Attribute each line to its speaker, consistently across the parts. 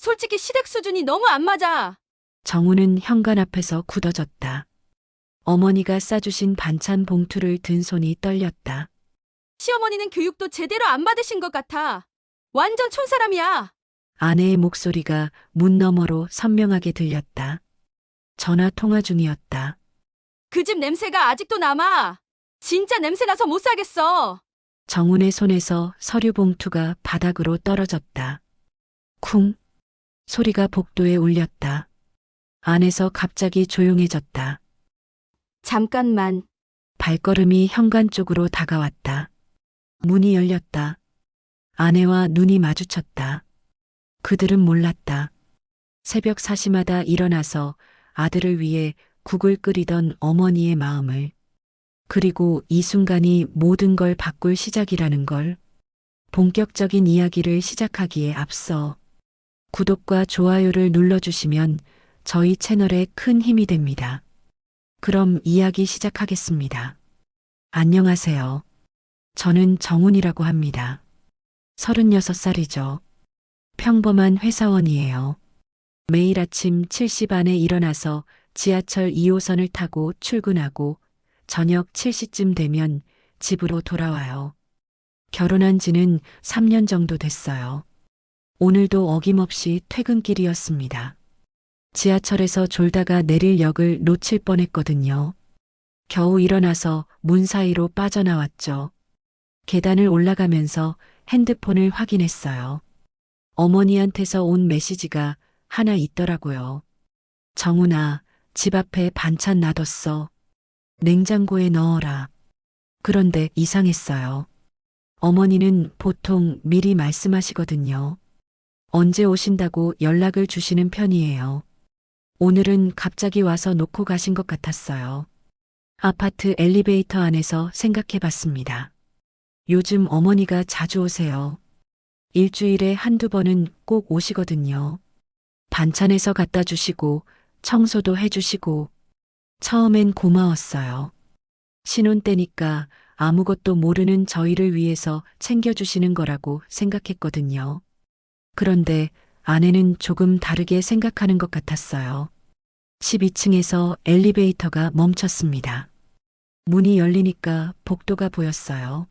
Speaker 1: 솔직히 시댁 수준이 너무 안 맞아.
Speaker 2: 정우는 현관 앞에서 굳어졌다. 어머니가 싸주신 반찬 봉투를 든 손이 떨렸다.
Speaker 1: 시어머니는 교육도 제대로 안 받으신 것 같아. 완전 촌사람이야.
Speaker 2: 아내의 목소리가 문 너머로 선명하게 들렸다. 전화 통화 중이었다.
Speaker 1: 그 집 냄새가 아직도 남아. 진짜 냄새 나서 못 살겠어.
Speaker 2: 정훈의 손에서 서류 봉투가 바닥으로 떨어졌다. 쿵! 소리가 복도에 울렸다. 안에서 갑자기 조용해졌다.
Speaker 1: 잠깐만.
Speaker 2: 발걸음이 현관 쪽으로 다가왔다. 문이 열렸다. 아내와 눈이 마주쳤다. 그들은 몰랐다. 새벽 사시마다 일어나서 아들을 위해 국을 끓이던 어머니의 마음을, 그리고 이 순간이 모든 걸 바꿀 시작이라는 걸. 본격적인 이야기를 시작하기에 앞서 구독과 좋아요를 눌러주시면 저희 채널에 큰 힘이 됩니다. 그럼 이야기 시작하겠습니다. 안녕하세요. 저는 정훈이라고 합니다. 36살이죠. 평범한 회사원이에요. 매일 아침 7시 반에 일어나서 지하철 2호선을 타고 출근하고 저녁 7시쯤 되면 집으로 돌아와요. 결혼한 지는 3년 정도 됐어요. 오늘도 어김없이 퇴근길이었습니다. 지하철에서 졸다가 내릴 역을 놓칠 뻔했거든요. 겨우 일어나서 문 사이로 빠져나왔죠. 계단을 올라가면서 핸드폰을 확인했어요. 어머니한테서 온 메시지가 하나 있더라고요. 정훈아, 집 앞에 반찬 놔뒀어. 냉장고에 넣어라. 그런데 이상했어요. 어머니는 보통 미리 말씀하시거든요. 언제 오신다고 연락을 주시는 편이에요. 오늘은 갑자기 와서 놓고 가신 것 같았어요. 아파트 엘리베이터 안에서 생각해 봤습니다. 요즘 어머니가 자주 오세요. 일주일에 한두 번은 꼭 오시거든요. 반찬해서 갖다 주시고 청소도 해주시고 처음엔 고마웠어요. 신혼 때니까 아무것도 모르는 저희를 위해서 챙겨주시는 거라고 생각했거든요. 그런데 아내는 조금 다르게 생각하는 것 같았어요. 12층에서 엘리베이터가 멈췄습니다. 문이 열리니까 복도가 보였어요.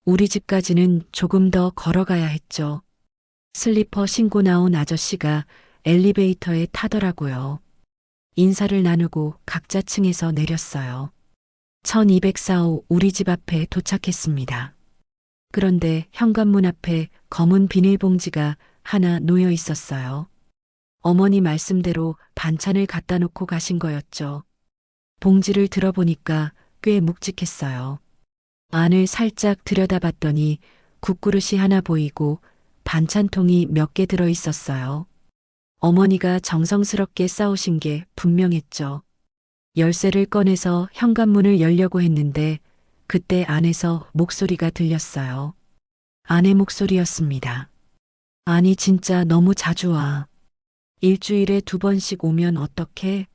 Speaker 2: 우리 집까지는 조금 더 걸어가야 했죠. 슬리퍼 신고 나온 아저씨가 엘리베이터에 타더라고요. 인사를 나누고 각자 층에서 내렸어요. 1204호 우리 집 앞에 도착했습니다. 그런데 현관문 앞에 검은 비닐봉지가 하나 놓여 있었어요. 어머니 말씀대로 반찬을 갖다 놓고 가신 거였죠. 봉지를 들어보니까 꽤 묵직했어요. 안을 살짝 들여다봤더니 국그릇이 하나 보이고 반찬통이 몇 개 들어 있었어요. 어머니가 정성스럽게 싸우신 게 분명했죠. 열쇠를 꺼내서 현관문을 열려고 했는데 그때 안에서 목소리가 들렸어요. 아내 목소리였습니다. 아니 진짜 너무 자주 와. 일주일에 2번씩 오면 어떡해?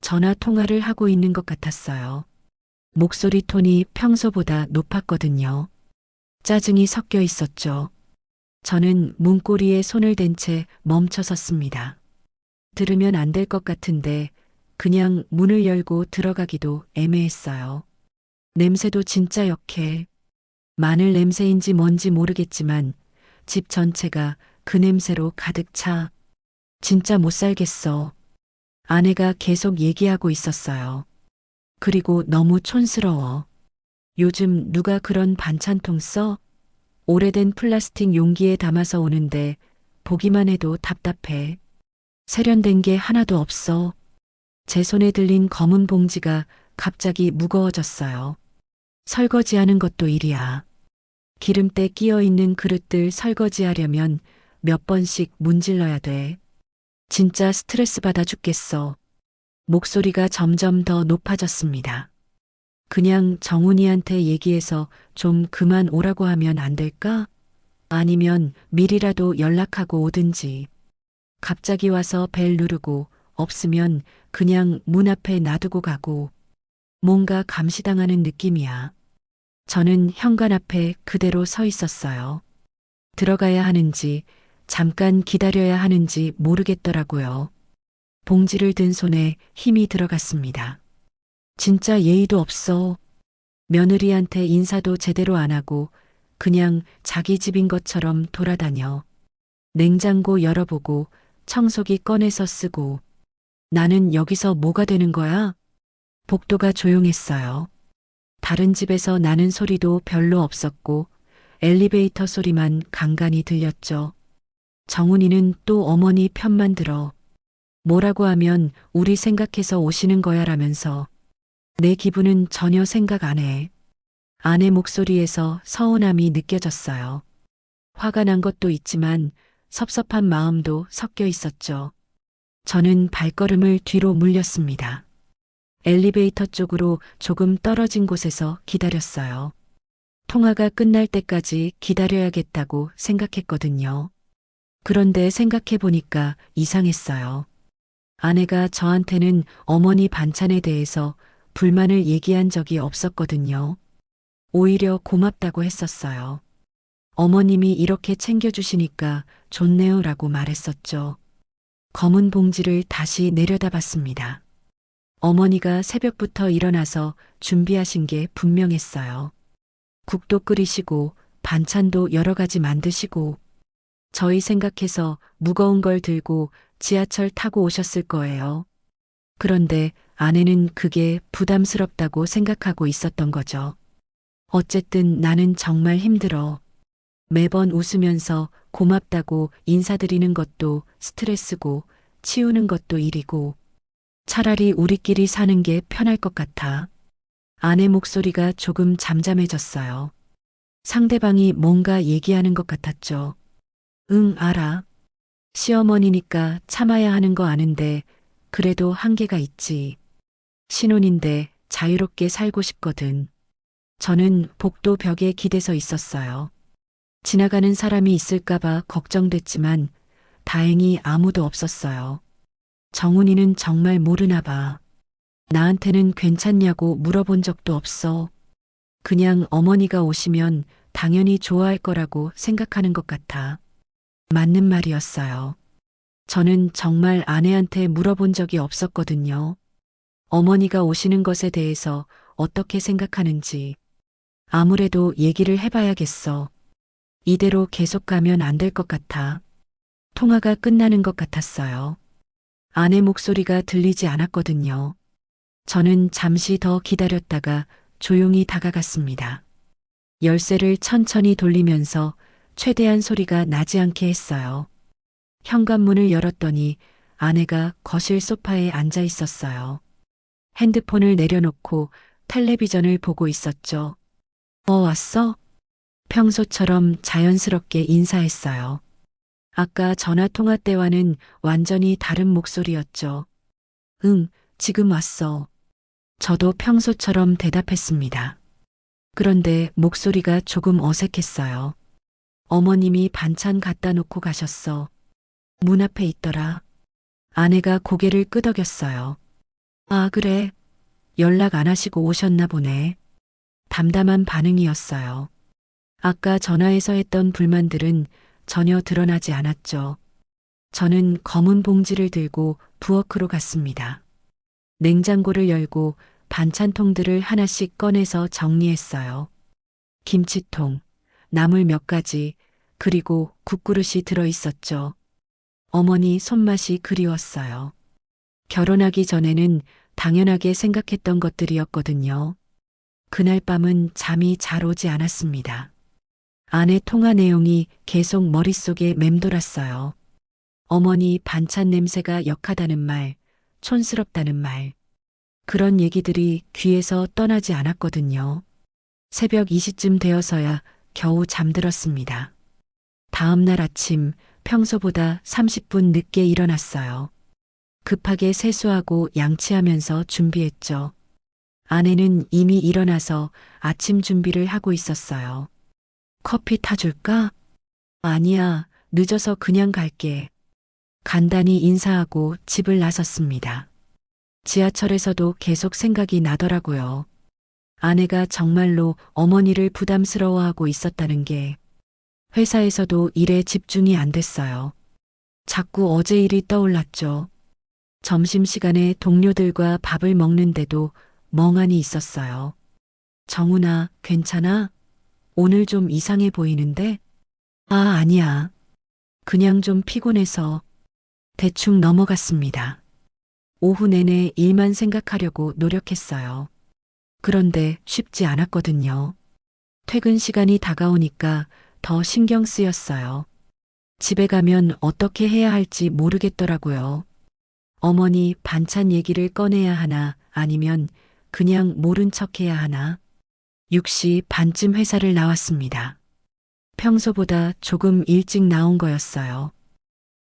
Speaker 2: 전화 통화를 하고 있는 것 같았어요. 목소리 톤이 평소보다 높았거든요. 짜증이 섞여 있었죠. 저는 문고리에 손을 댄 채 멈춰 섰습니다. 들으면 안 될 것 같은데 그냥 문을 열고 들어가기도 애매했어요. 냄새도 진짜 역해. 마늘 냄새인지 뭔지 모르겠지만 집 전체가 그 냄새로 가득 차. 진짜 못 살겠어. 아내가 계속 얘기하고 있었어요. 그리고 너무 촌스러워. 요즘 누가 그런 반찬통 써? 오래된 플라스틱 용기에 담아서 오는데 보기만 해도 답답해. 세련된 게 하나도 없어. 제 손에 들린 검은 봉지가 갑자기 무거워졌어요. 설거지하는 것도 일이야. 기름때 끼어 있는 그릇들 설거지하려면 몇 번씩 문질러야 돼. 진짜 스트레스 받아 죽겠어. 목소리가 점점 더 높아졌습니다. 그냥 정훈이한테 얘기해서 좀 그만 오라고 하면 안 될까? 아니면 미리라도 연락하고 오든지. 갑자기 와서 벨 누르고 없으면 그냥 문 앞에 놔두고 가고. 뭔가 감시당하는 느낌이야. 저는 현관 앞에 그대로 서 있었어요. 들어가야 하는지 잠깐 기다려야 하는지 모르겠더라고요. 봉지를 든 손에 힘이 들어갔습니다. 진짜 예의도 없어. 며느리한테 인사도 제대로 안 하고 그냥 자기 집인 것처럼 돌아다녀. 냉장고 열어보고 청소기 꺼내서 쓰고. 나는 여기서 뭐가 되는 거야? 복도가 조용했어요. 다른 집에서 나는 소리도 별로 없었고 엘리베이터 소리만 간간히 들렸죠. 정훈이는 또 어머니 편만 들어. 뭐라고 하면 우리 생각해서 오시는 거야 라면서. 내 기분은 전혀 생각 안 해. 아내 목소리에서 서운함이 느껴졌어요. 화가 난 것도 있지만 섭섭한 마음도 섞여 있었죠. 저는 발걸음을 뒤로 물렸습니다. 엘리베이터 쪽으로 조금 떨어진 곳에서 기다렸어요. 통화가 끝날 때까지 기다려야겠다고 생각했거든요. 그런데 생각해 보니까 이상했어요. 아내가 저한테는 어머니 반찬에 대해서 불만을 얘기한 적이 없었거든요. 오히려 고맙다고 했었어요. 어머님이 이렇게 챙겨주시니까 좋네요 라고 말했었죠. 검은 봉지를 다시 내려다 봤습니다. 어머니가 새벽부터 일어나서 준비하신 게 분명했어요. 국도 끓이시고 반찬도 여러 가지 만드시고 저희 생각해서 무거운 걸 들고 지하철 타고 오셨을 거예요. 그런데 아내는 그게 부담스럽다고 생각하고 있었던 거죠. 어쨌든 나는 정말 힘들어. 매번 웃으면서 고맙다고 인사드리는 것도 스트레스고 치우는 것도 일이고 차라리 우리끼리 사는 게 편할 것 같아. 아내 목소리가 조금 잠잠해졌어요. 상대방이 뭔가 얘기하는 것 같았죠. 응, 알아. 시어머니니까 참아야 하는 거 아는데 그래도 한계가 있지. 신혼인데 자유롭게 살고 싶거든. 저는 복도 벽에 기대서 있었어요. 지나가는 사람이 있을까봐 걱정됐지만 다행히 아무도 없었어요. 정훈이는 정말 모르나 봐. 나한테는 괜찮냐고 물어본 적도 없어. 그냥 어머니가 오시면 당연히 좋아할 거라고 생각하는 것 같아. 맞는 말이었어요. 저는 정말 아내한테 물어본 적이 없었거든요. 어머니가 오시는 것에 대해서 어떻게 생각하는지. 아무래도 얘기를 해봐야겠어. 이대로 계속 가면 안 될 것 같아. 통화가 끝나는 것 같았어요. 아내 목소리가 들리지 않았거든요. 저는 잠시 더 기다렸다가 조용히 다가갔습니다. 열쇠를 천천히 돌리면서 최대한 소리가 나지 않게 했어요. 현관문을 열었더니 아내가 거실 소파에 앉아 있었어요. 핸드폰을 내려놓고 텔레비전을 보고 있었죠. 왔어? 평소처럼 자연스럽게 인사했어요. 아까 전화 통화 때와는 완전히 다른 목소리였죠. 응, 지금 왔어. 저도 평소처럼 대답했습니다. 그런데 목소리가 조금 어색했어요. 어머님이 반찬 갖다 놓고 가셨어. 문 앞에 있더라. 아내가 고개를 끄덕였어요. 아, 그래. 연락 안 하시고 오셨나 보네. 담담한 반응이었어요. 아까 전화해서 했던 불만들은 전혀 드러나지 않았죠. 저는 검은 봉지를 들고 부엌으로 갔습니다. 냉장고를 열고 반찬통들을 하나씩 꺼내서 정리했어요. 김치통, 나물 몇 가지, 그리고 국그릇이 들어 있었죠. 어머니 손맛이 그리웠어요. 결혼하기 전에는 당연하게 생각했던 것들이었거든요. 그날 밤은 잠이 잘 오지 않았습니다. 아내 통화 내용이 계속 머릿속에 맴돌았어요. 어머니 반찬 냄새가 역하다는 말, 촌스럽다는 말. 그런 얘기들이 귀에서 떠나지 않았거든요. 새벽 2시쯤 되어서야 겨우 잠들었습니다. 다음 날 아침 평소보다 30분 늦게 일어났어요. 급하게 세수하고 양치하면서 준비했죠. 아내는 이미 일어나서 아침 준비를 하고 있었어요. 커피 타줄까? 아니야, 늦어서 그냥 갈게. 간단히 인사하고 집을 나섰습니다. 지하철에서도 계속 생각이 나더라고요. 아내가 정말로 어머니를 부담스러워하고 있었다는 게. 회사에서도 일에 집중이 안 됐어요. 자꾸 어제 일이 떠올랐죠. 점심시간에 동료들과 밥을 먹는데도 멍하니 있었어요. 정훈아, 괜찮아? 오늘 좀 이상해 보이는데? 아, 아니야. 그냥 좀 피곤해서 대충 넘어갔습니다. 오후 내내 일만 생각하려고 노력했어요. 그런데 쉽지 않았거든요. 퇴근 시간이 다가오니까 더 신경 쓰였어요. 집에 가면 어떻게 해야 할지 모르겠더라고요. 어머니 반찬 얘기를 꺼내야 하나 아니면 그냥 모른 척 해야 하나. 6시 반쯤 회사를 나왔습니다. 평소보다 조금 일찍 나온 거였어요.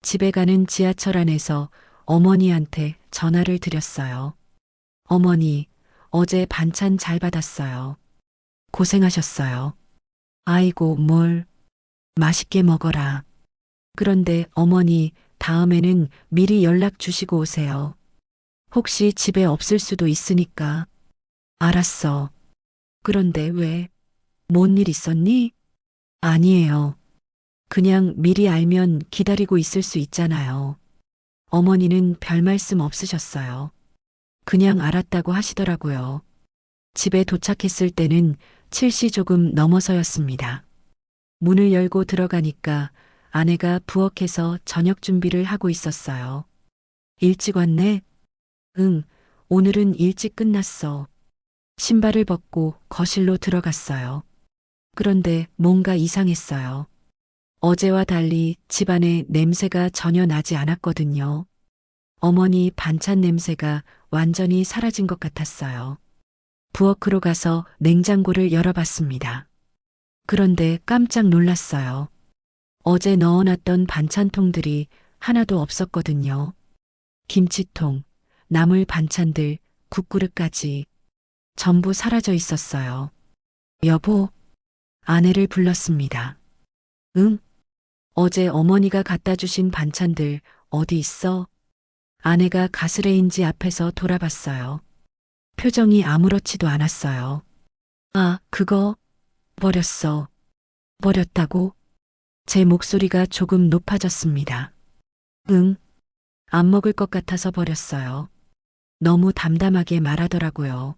Speaker 2: 집에 가는 지하철 안에서 어머니한테 전화를 드렸어요. 어머니, 어제 반찬 잘 받았어요. 고생하셨어요. 아이고, 뭘. 맛있게 먹어라. 그런데 어머니, 다음에는 미리 연락 주시고 오세요. 혹시 집에 없을 수도 있으니까. 알았어. 그런데 왜? 뭔 일 있었니? 아니에요. 그냥 미리 알면 기다리고 있을 수 있잖아요. 어머니는 별 말씀 없으셨어요. 그냥 알았다고 하시더라고요. 집에 도착했을 때는 7시 조금 넘어서였습니다. 문을 열고 들어가니까 아내가 부엌에서 저녁 준비를 하고 있었어요. 일찍 왔네? 응, 오늘은 일찍 끝났어. 신발을 벗고 거실로 들어갔어요. 그런데 뭔가 이상했어요. 어제와 달리 집안에 냄새가 전혀 나지 않았거든요. 어머니 반찬 냄새가 완전히 사라진 것 같았어요. 부엌으로 가서 냉장고를 열어봤습니다. 그런데 깜짝 놀랐어요. 어제 넣어놨던 반찬통들이 하나도 없었거든요. 김치통, 나물 반찬들, 국그릇까지 전부 사라져 있었어요. 여보, 아내를 불렀습니다. 응? 어제 어머니가 갖다 주신 반찬들 어디 있어? 아내가 가스레인지 앞에서 돌아봤어요. 표정이 아무렇지도 않았어요. 아, 그거 버렸어. 버렸다고? 제 목소리가 조금 높아졌습니다. 응, 안 먹을 것 같아서 버렸어요. 너무 담담하게 말하더라고요.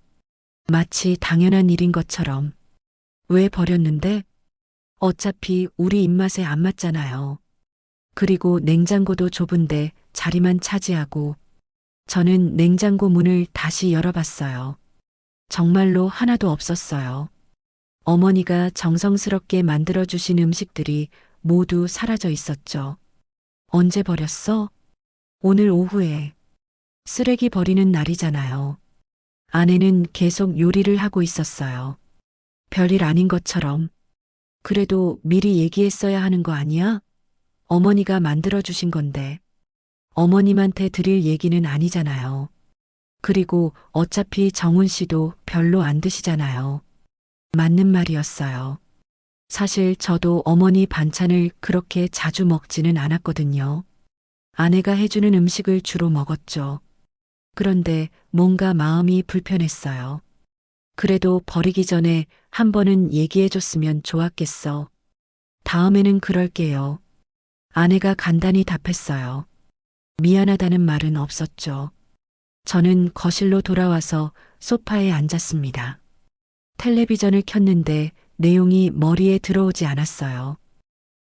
Speaker 2: 마치 당연한 일인 것처럼. 왜 버렸는데? 어차피 우리 입맛에 안 맞잖아요. 그리고 냉장고도 좁은데 자리만 차지하고 저는 냉장고 문을 다시 열어봤어요. 정말로 하나도 없었어요. 어머니가 정성스럽게 만들어주신 음식들이 모두 사라져 있었죠. 언제 버렸어? 오늘 오후에. 쓰레기 버리는 날이잖아요. 아내는 계속 요리를 하고 있었어요. 별일 아닌 것처럼. 그래도 미리 얘기했어야 하는 거 아니야? 어머니가 만들어주신 건데. 어머님한테 드릴 얘기는 아니잖아요. 그리고 어차피 정훈 씨도 별로 안 드시잖아요. 맞는 말이었어요. 사실 저도 어머니 반찬을 그렇게 자주 먹지는 않았거든요. 아내가 해주는 음식을 주로 먹었죠. 그런데 뭔가 마음이 불편했어요. 그래도 버리기 전에 한 번은 얘기해줬으면 좋았겠어. 다음에는 그럴게요. 아내가 간단히 답했어요. 미안하다는 말은 없었죠. 저는 거실로 돌아와서 소파에 앉았습니다. 텔레비전을 켰는데 내용이 머리에 들어오지 않았어요.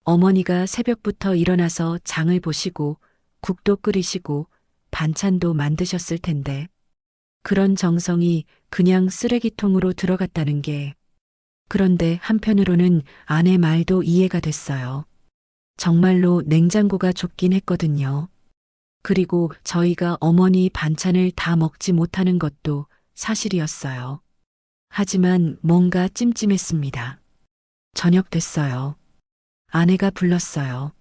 Speaker 2: 어머니가 새벽부터 일어나서 장을 보시고 국도 끓이시고 반찬도 만드셨을 텐데 그런 정성이 그냥 쓰레기통으로 들어갔다는 게 그런데 한편으로는 아내 말도 이해가 됐어요. 정말로 냉장고가 좁긴 했거든요. 그리고 저희가 어머니 반찬을 다 먹지 못하는 것도 사실이었어요. 하지만 뭔가 찜찜했습니다. 저녁 됐어요. 아내가 불렀어요.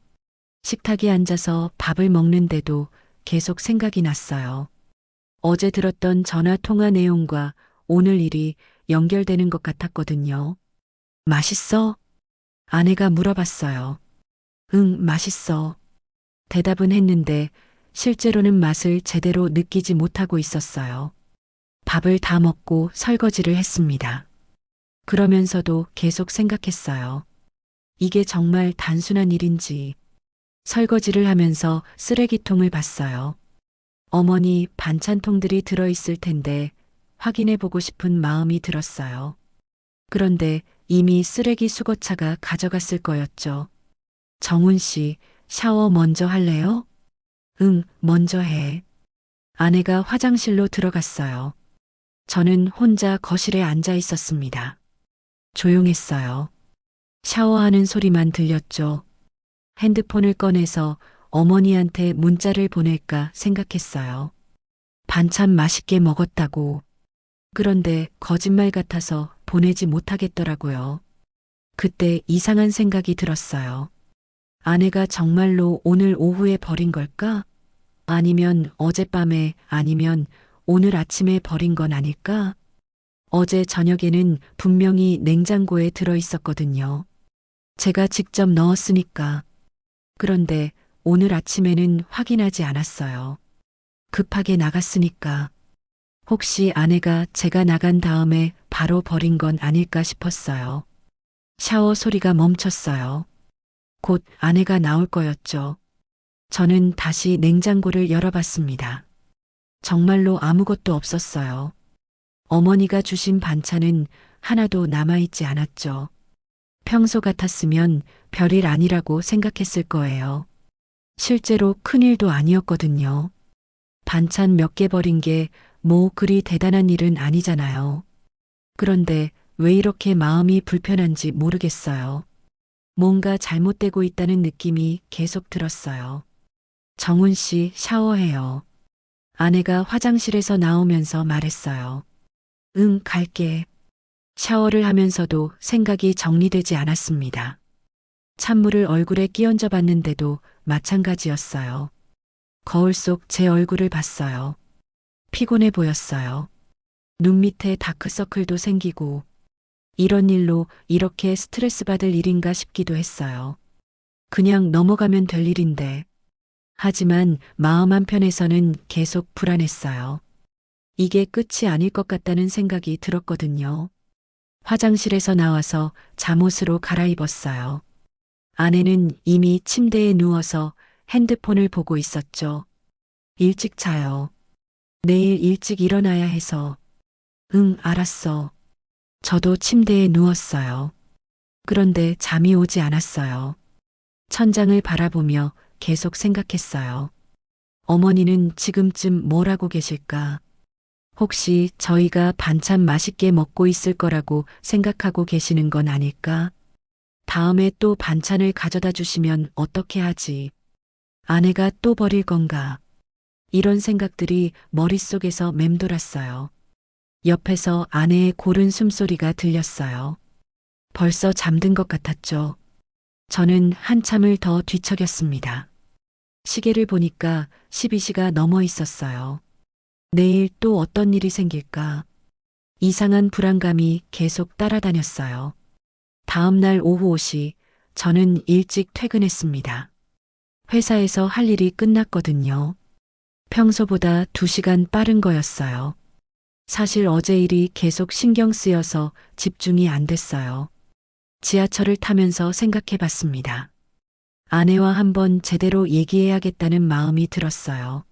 Speaker 2: 식탁에 앉아서 밥을 먹는데도 계속 생각이 났어요. 어제 들었던 전화 통화 내용과 오늘 일이 연결되는 것 같았거든요. 맛있어? 아내가 물어봤어요. 응, 맛있어. 대답은 했는데 실제로는 맛을 제대로 느끼지 못하고 있었어요. 밥을 다 먹고 설거지를 했습니다. 그러면서도 계속 생각했어요. 이게 정말 단순한 일인지. 설거지를 하면서 쓰레기통을 봤어요. 어머니 반찬통들이 들어있을 텐데 확인해 보고 싶은 마음이 들었어요. 그런데 이미 쓰레기 수거차가 가져갔을 거였죠. 정훈 씨, 샤워 먼저 할래요? 응, 먼저 해. 아내가 화장실로 들어갔어요. 저는 혼자 거실에 앉아 있었습니다. 조용했어요. 샤워하는 소리만 들렸죠. 핸드폰을 꺼내서 어머니한테 문자를 보낼까 생각했어요. 반찬 맛있게 먹었다고. 그런데 거짓말 같아서 보내지 못하겠더라고요. 그때 이상한 생각이 들었어요. 아내가 정말로 오늘 오후에 버린 걸까? 아니면 어젯밤에, 아니면 오늘 아침에 버린 건 아닐까? 어제 저녁에는 분명히 냉장고에 들어 있었거든요. 제가 직접 넣었으니까. 그런데 오늘 아침에는 확인하지 않았어요. 급하게 나갔으니까. 혹시 아내가 제가 나간 다음에 바로 버린 건 아닐까 싶었어요. 샤워 소리가 멈췄어요. 곧 아내가 나올 거였죠. 저는 다시 냉장고를 열어봤습니다. 정말로 아무것도 없었어요. 어머니가 주신 반찬은 하나도 남아있지 않았죠. 평소 같았으면 별일 아니라고 생각했을 거예요. 실제로 큰일도 아니었거든요. 반찬 몇 개 버린 게 뭐 그리 대단한 일은 아니잖아요. 그런데 왜 이렇게 마음이 불편한지 모르겠어요. 뭔가 잘못되고 있다는 느낌이 계속 들었어요. 정훈 씨 샤워해요. 아내가 화장실에서 나오면서 말했어요. 응, 갈게. 샤워를 하면서도 생각이 정리되지 않았습니다. 찬물을 얼굴에 끼얹어 봤는데도 마찬가지였어요. 거울 속 제 얼굴을 봤어요. 피곤해 보였어요. 눈 밑에 다크서클도 생기고 이런 일로 이렇게 스트레스 받을 일인가 싶기도 했어요. 그냥 넘어가면 될 일인데. 하지만 마음 한편에서는 계속 불안했어요. 이게 끝이 아닐 것 같다는 생각이 들었거든요. 화장실에서 나와서 잠옷으로 갈아입었어요. 아내는 이미 침대에 누워서 핸드폰을 보고 있었죠. 일찍 자요. 내일 일찍 일어나야 해서. 응, 알았어. 저도 침대에 누웠어요. 그런데 잠이 오지 않았어요. 천장을 바라보며 계속 생각했어요. 어머니는 지금쯤 뭘 하고 계실까? 혹시 저희가 반찬 맛있게 먹고 있을 거라고 생각하고 계시는 건 아닐까? 다음에 또 반찬을 가져다 주시면 어떻게 하지? 아내가 또 버릴 건가? 이런 생각들이 머릿속에서 맴돌았어요. 옆에서 아내의 고른 숨소리가 들렸어요. 벌써 잠든 것 같았죠. 저는 한참을 더 뒤척였습니다. 시계를 보니까 12시가 넘어 있었어요. 내일 또 어떤 일이 생길까? 이상한 불안감이 계속 따라다녔어요. 다음 날 오후 5시, 저는 일찍 퇴근했습니다. 회사에서 할 일이 끝났거든요. 평소보다 2시간 빠른 거였어요. 사실 어제 일이 계속 신경 쓰여서 집중이 안 됐어요. 지하철을 타면서 생각해 봤습니다. 아내와 한번 제대로 얘기해야겠다는 마음이 들었어요.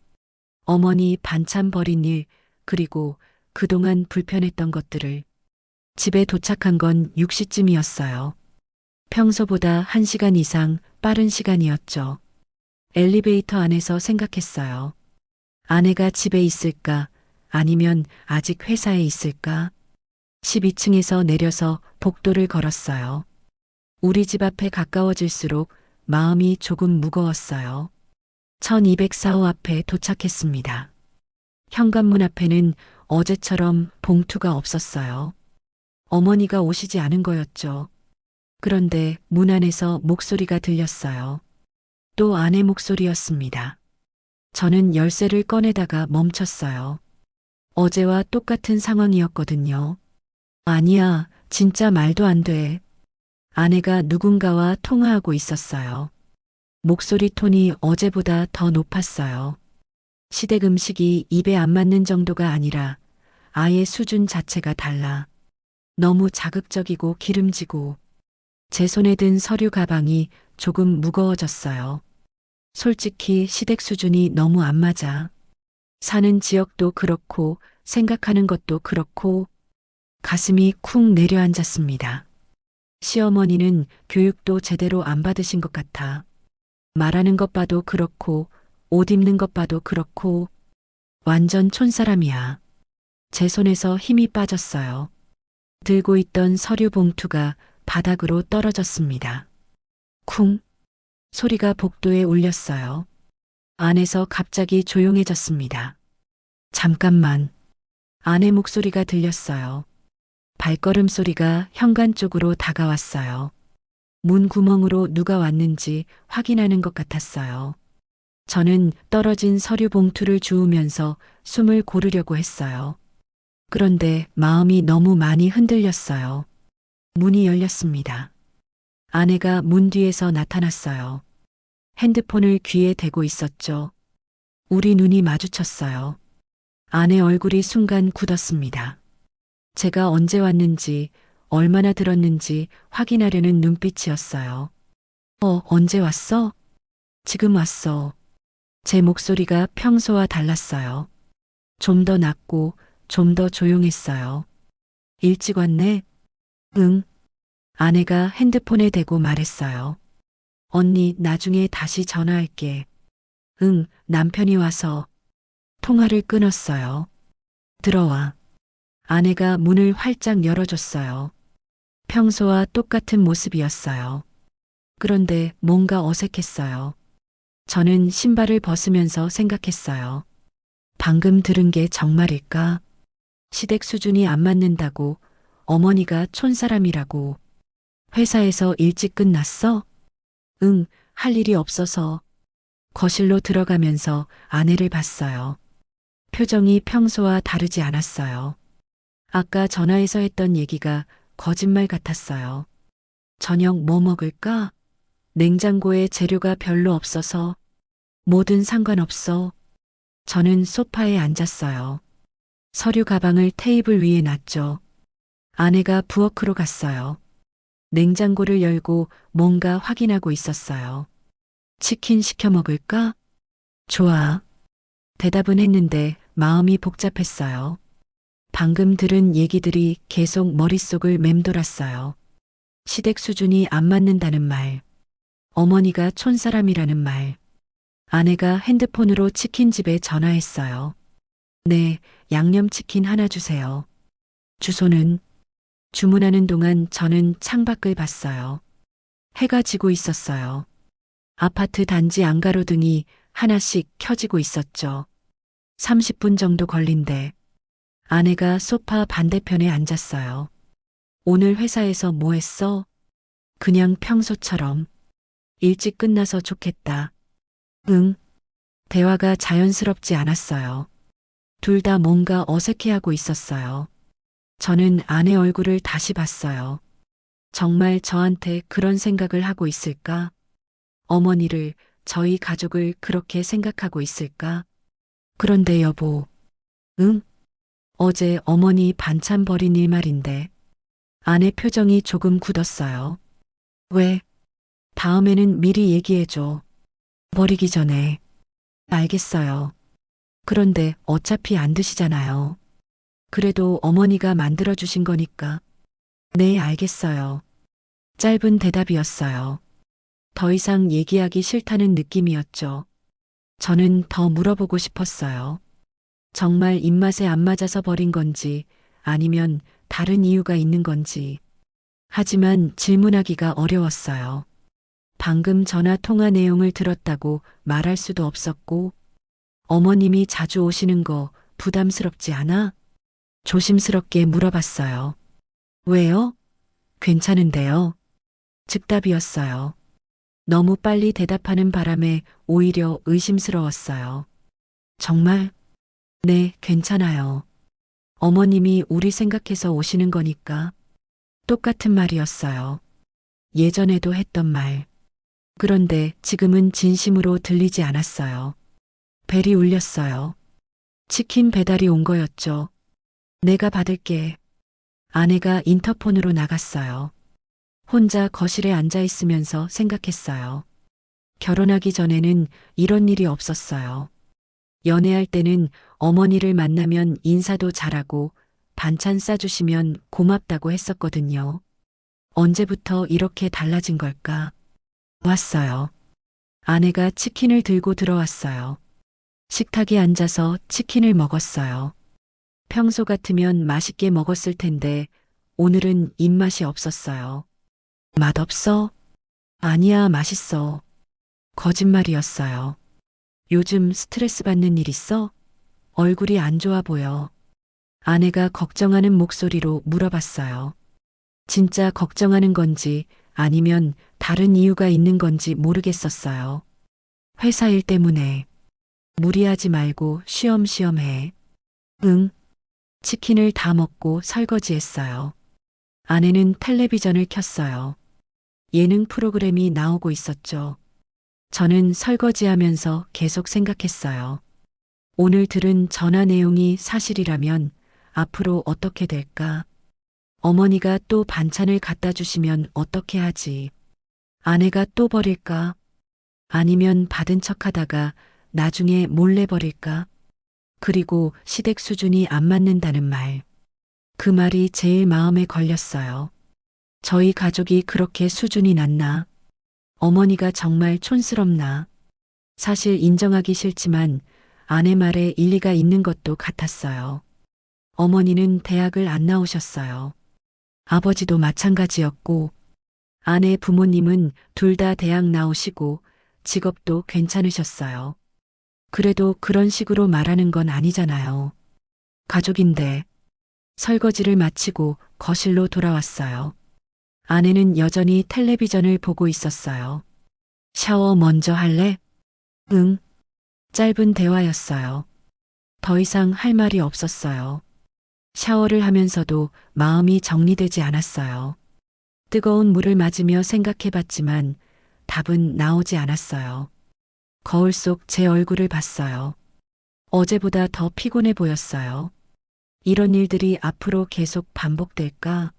Speaker 2: 어머니 반찬 버린 일, 그리고 그동안 불편했던 것들을. 집에 도착한 건 6시쯤이었어요. 평소보다 1시간 이상 빠른 시간이었죠. 엘리베이터 안에서 생각했어요. 아내가 집에 있을까? 아니면 아직 회사에 있을까? 12층에서 내려서 복도를 걸었어요. 우리 집 앞에 가까워질수록 마음이 조금 무거웠어요. 1204호 앞에 도착했습니다. 현관문 앞에는 어제처럼 봉투가 없었어요. 어머니가 오시지 않은 거였죠. 그런데 문 안에서 목소리가 들렸어요. 또 아내 목소리였습니다. 저는 열쇠를 꺼내다가 멈췄어요. 어제와 똑같은 상황이었거든요. 아니야, 진짜 말도 안 돼. 아내가 누군가와 통화하고 있었어요. 목소리 톤이 어제보다 더 높았어요. 시댁 음식이 입에 안 맞는 정도가 아니라 아예 수준 자체가 달라. 너무 자극적이고 기름지고 제 손에 든 서류 가방이 조금 무거워졌어요. 솔직히 시댁 수준이 너무 안 맞아. 사는 지역도 그렇고 생각하는 것도 그렇고 가슴이 쿵 내려앉았습니다. 시어머니는 교육도 제대로 안 받으신 것 같아. 말하는 것 봐도 그렇고 옷 입는 것 봐도 그렇고 완전 촌사람이야. 제 손에서 힘이 빠졌어요. 들고 있던 서류 봉투가 바닥으로 떨어졌습니다. 쿵 소리가 복도에 울렸어요. 안에서 갑자기 조용해졌습니다. 잠깐만. 아내 목소리가 들렸어요. 발걸음 소리가 현관 쪽으로 다가왔어요. 문 구멍으로 누가 왔는지 확인하는 것 같았어요. 저는 떨어진 서류 봉투를 주우면서 숨을 고르려고 했어요. 그런데 마음이 너무 많이 흔들렸어요. 문이 열렸습니다. 아내가 문 뒤에서 나타났어요. 핸드폰을 귀에 대고 있었죠. 우리 눈이 마주쳤어요. 아내 얼굴이 순간 굳었습니다. 제가 언제 왔는지, 얼마나 들었는지 확인하려는 눈빛이었어요. 언제 왔어? 지금 왔어. 제 목소리가 평소와 달랐어요. 좀 더 낮고 좀 더 조용했어요. 일찍 왔네? 응. 아내가 핸드폰에 대고 말했어요. 언니, 나중에 다시 전화할게. 응, 남편이 와서. 통화를 끊었어요. 들어와. 아내가 문을 활짝 열어줬어요. 평소와 똑같은 모습이었어요. 그런데 뭔가 어색했어요. 저는 신발을 벗으면서 생각했어요. 방금 들은 게 정말일까? 시댁 수준이 안 맞는다고, 어머니가 촌사람이라고. 회사에서 일찍 끝났어? 응, 할 일이 없어서. 거실로 들어가면서 아내를 봤어요. 표정이 평소와 다르지 않았어요. 아까 전화해서 했던 얘기가 거짓말 같았어요. 저녁 뭐 먹을까? 냉장고에 재료가 별로 없어서. 뭐든 상관없어. 저는 소파에 앉았어요. 서류 가방을 테이블 위에 놨죠. 아내가 부엌으로 갔어요. 냉장고를 열고 뭔가 확인하고 있었어요. 치킨 시켜 먹을까? 좋아. 대답은 했는데 마음이 복잡했어요. 방금 들은 얘기들이 계속 머릿속을 맴돌았어요. 시댁 수준이 안 맞는다는 말. 어머니가 촌사람이라는 말. 아내가 핸드폰으로 치킨집에 전화했어요. 네, 양념치킨 하나 주세요. 주소는? 주문하는 동안 저는 창밖을 봤어요. 해가 지고 있었어요. 아파트 단지 안가로등이 하나씩 켜지고 있었죠. 30분 정도 걸린대. 아내가 소파 반대편에 앉았어요. 오늘 회사에서 뭐 했어? 그냥 평소처럼. 일찍 끝나서 좋겠다. 응. 대화가 자연스럽지 않았어요. 둘 다 뭔가 어색해하고 있었어요. 저는 아내 얼굴을 다시 봤어요. 정말 저한테 그런 생각을 하고 있을까? 어머니를, 저희 가족을 그렇게 생각하고 있을까? 그런데 여보. 응? 어제 어머니 반찬 버린 일 말인데. 아내 표정이 조금 굳었어요. 왜? 다음에는 미리 얘기해줘. 버리기 전에. 알겠어요. 그런데 어차피 안 드시잖아요. 그래도 어머니가 만들어주신 거니까. 네, 알겠어요. 짧은 대답이었어요. 더 이상 얘기하기 싫다는 느낌이었죠. 저는 더 물어보고 싶었어요. 정말 입맛에 안 맞아서 버린 건지 아니면 다른 이유가 있는 건지. 하지만 질문하기가 어려웠어요. 방금 전화 통화 내용을 들었다고 말할 수도 없었고, 어머님이 자주 오시는 거 부담스럽지 않아? 조심스럽게 물어봤어요. 왜요? 괜찮은데요. 즉답이었어요. 너무 빨리 대답하는 바람에 오히려 의심스러웠어요. 정말? 네, 괜찮아요. 어머님이 우리 생각해서 오시는 거니까. 똑같은 말이었어요. 예전에도 했던 말. 그런데 지금은 진심으로 들리지 않았어요. 벨이 울렸어요. 치킨 배달이 온 거였죠. 내가 받을게. 아내가 인터폰으로 나갔어요. 혼자 거실에 앉아 있으면서 생각했어요. 결혼하기 전에는 이런 일이 없었어요. 연애할 때는 어머니를 만나면 인사도 잘하고 반찬 싸주시면 고맙다고 했었거든요. 언제부터 이렇게 달라진 걸까? 왔어요. 아내가 치킨을 들고 들어왔어요. 식탁에 앉아서 치킨을 먹었어요. 평소 같으면 맛있게 먹었을 텐데 오늘은 입맛이 없었어요. 맛없어? 아니야, 맛있어. 거짓말이었어요. 요즘 스트레스 받는 일 있어? 얼굴이 안 좋아 보여. 아내가 걱정하는 목소리로 물어봤어요. 진짜 걱정하는 건지 아니면 다른 이유가 있는 건지 모르겠었어요. 회사 일 때문에. 무리하지 말고 쉬엄쉬엄 해. 응. 치킨을 다 먹고 설거지했어요. 아내는 텔레비전을 켰어요. 예능 프로그램이 나오고 있었죠. 저는 설거지하면서 계속 생각했어요. 오늘 들은 전화 내용이 사실이라면 앞으로 어떻게 될까? 어머니가 또 반찬을 갖다 주시면 어떻게 하지? 아내가 또 버릴까? 아니면 받은 척 하다가 나중에 몰래 버릴까? 그리고 시댁 수준이 안 맞는다는 말. 그 말이 제일 마음에 걸렸어요. 저희 가족이 그렇게 수준이 낮나? 어머니가 정말 촌스럽나? 사실 인정하기 싫지만 아내 말에 일리가 있는 것도 같았어요. 어머니는 대학을 안 나오셨어요. 아버지도 마찬가지였고, 아내 부모님은 둘 다 대학 나오시고 직업도 괜찮으셨어요. 그래도 그런 식으로 말하는 건 아니잖아요. 가족인데. 설거지를 마치고 거실로 돌아왔어요. 아내는 여전히 텔레비전을 보고 있었어요. 샤워 먼저 할래? 응. 짧은 대화였어요. 더 이상 할 말이 없었어요. 샤워를 하면서도 마음이 정리되지 않았어요. 뜨거운 물을 맞으며 생각해 봤지만 답은 나오지 않았어요. 거울 속 제 얼굴을 봤어요. 어제보다 더 피곤해 보였어요. 이런 일들이 앞으로 계속 반복될까?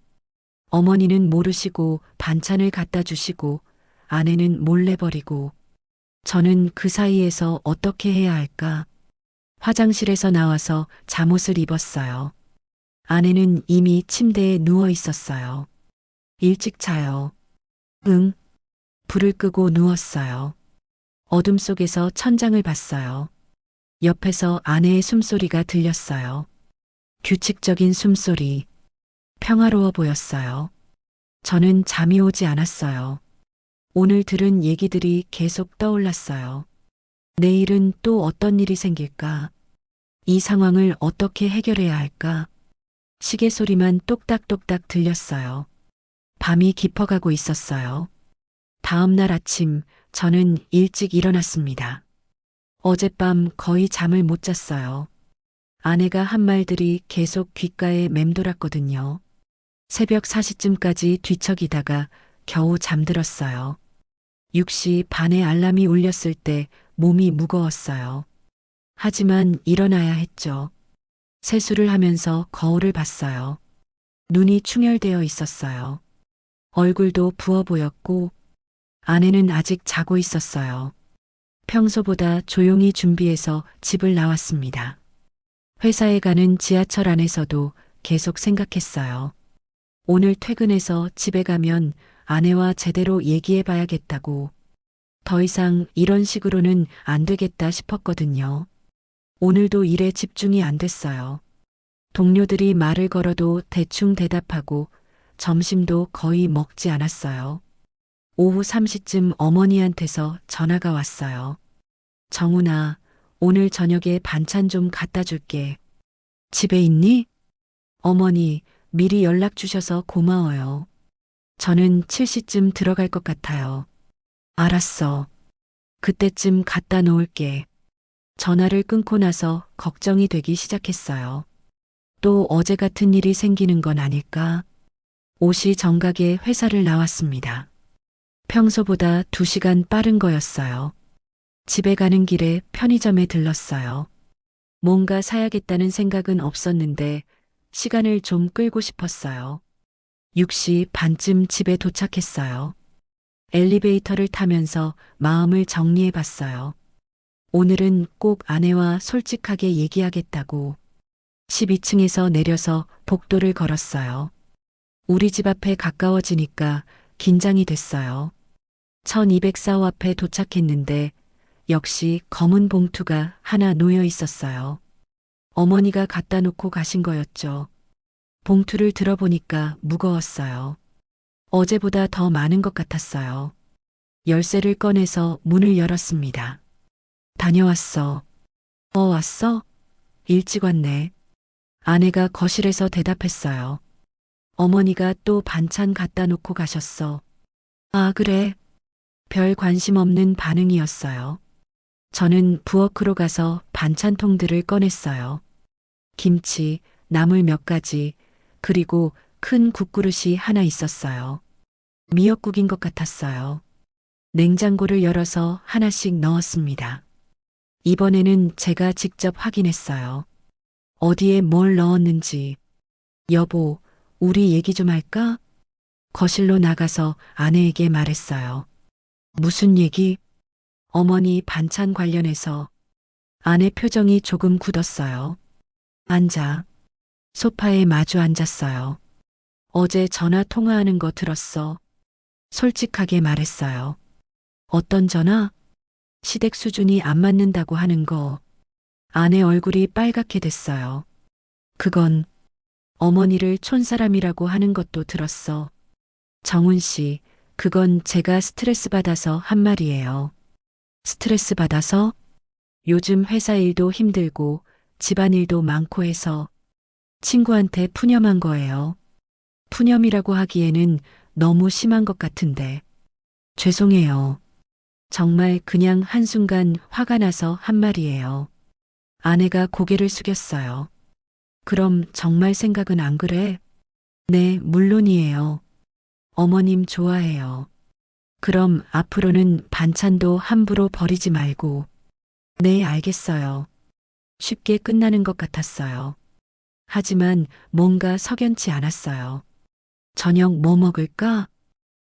Speaker 2: 어머니는 모르시고 반찬을 갖다 주시고 아내는 몰래 버리고 저는 그 사이에서 어떻게 해야 할까? 화장실에서 나와서 잠옷을 입었어요. 아내는 이미 침대에 누워 있었어요. 일찍 자요. 응. 불을 끄고 누웠어요. 어둠 속에서 천장을 봤어요. 옆에서 아내의 숨소리가 들렸어요. 규칙적인 숨소리. 평화로워 보였어요. 저는 잠이 오지 않았어요. 오늘 들은 얘기들이 계속 떠올랐어요. 내일은 또 어떤 일이 생길까? 이 상황을 어떻게 해결해야 할까? 시계 소리만 똑딱똑딱 들렸어요. 밤이 깊어가고 있었어요. 다음 날 아침 저는 일찍 일어났습니다. 어젯밤 거의 잠을 못 잤어요. 아내가 한 말들이 계속 귓가에 맴돌았거든요. 새벽 4시쯤까지 뒤척이다가 겨우 잠들었어요. 6시 반에 알람이 울렸을 때 몸이 무거웠어요. 하지만 일어나야 했죠. 세수를 하면서 거울을 봤어요. 눈이 충혈되어 있었어요. 얼굴도 부어 보였고 아내는 아직 자고 있었어요. 평소보다 조용히 준비해서 집을 나왔습니다. 회사에 가는 지하철 안에서도 계속 생각했어요. 오늘 퇴근해서 집에 가면 아내와 제대로 얘기해 봐야겠다고. 더 이상 이런 식으로는 안 되겠다 싶었거든요. 오늘도 일에 집중이 안 됐어요. 동료들이 말을 걸어도 대충 대답하고 점심도 거의 먹지 않았어요. 오후 3시쯤 어머니한테서 전화가 왔어요. 정훈아, 오늘 저녁에 반찬 좀 갖다 줄게. 집에 있니? 어머니, 미리 연락 주셔서 고마워요. 저는 7시쯤 들어갈 것 같아요. 알았어. 그때쯤 갖다 놓을게. 전화를 끊고 나서 걱정이 되기 시작했어요. 또 어제 같은 일이 생기는 건 아닐까? 5시 정각에 회사를 나왔습니다. 평소보다 2시간 빠른 거였어요. 집에 가는 길에 편의점에 들렀어요. 뭔가 사야겠다는 생각은 없었는데 시간을 좀 끌고 싶었어요. 6시 반쯤 집에 도착했어요. 엘리베이터를 타면서 마음을 정리해 봤어요. 오늘은 꼭 아내와 솔직하게 얘기하겠다고 12층에서 내려서 복도를 걸었어요. 우리 집 앞에 가까워지니까 긴장이 됐어요. 1204호 앞에 도착했는데 역시 검은 봉투가 하나 놓여 있었어요. 어머니가 갖다 놓고 가신 거였죠. 봉투를 들어보니까 무거웠어요. 어제보다 더 많은 것 같았어요. 열쇠를 꺼내서 문을 열었습니다. 다녀왔어. 왔어? 일찍 왔네. 아내가 거실에서 대답했어요. 어머니가 또 반찬 갖다 놓고 가셨어. 아, 그래. 별 관심 없는 반응이었어요. 저는 부엌으로 가서 반찬통들을 꺼냈어요. 김치, 나물 몇 가지, 그리고 큰 국그릇이 하나 있었어요. 미역국인 것 같았어요. 냉장고를 열어서 하나씩 넣었습니다. 이번에는 제가 직접 확인했어요. 어디에 뭘 넣었는지. 여보, 우리 얘기 좀 할까? 거실로 나가서 아내에게 말했어요. 무슨 얘기? 어머니 반찬 관련해서. 아내 표정이 조금 굳었어요. 앉아. 소파에 마주 앉았어요. 어제 전화 통화하는 거 들었어. 솔직하게 말했어요. 어떤 전화? 시댁 수준이 안 맞는다고 하는 거. 아내 얼굴이 빨갛게 됐어요. 그건 어머니를 촌사람이라고 하는 것도 들었어. 정훈 씨, 그건 제가 스트레스 받아서 한 말이에요. 스트레스 받아서? 요즘 회사 일도 힘들고 집안일도 많고 해서 친구한테 푸념한 거예요. 푸념이라고 하기에는 너무 심한 것 같은데. 죄송해요. 정말 그냥 한순간 화가 나서 한 말이에요. 아내가 고개를 숙였어요. 그럼 정말 생각은 안 그래? 네, 물론이에요. 어머님 좋아해요. 그럼 앞으로는 반찬도 함부로 버리지 말고. 네, 알겠어요. 쉽게 끝나는 것 같았어요. 하지만 뭔가 석연치 않았어요. 저녁 뭐 먹을까?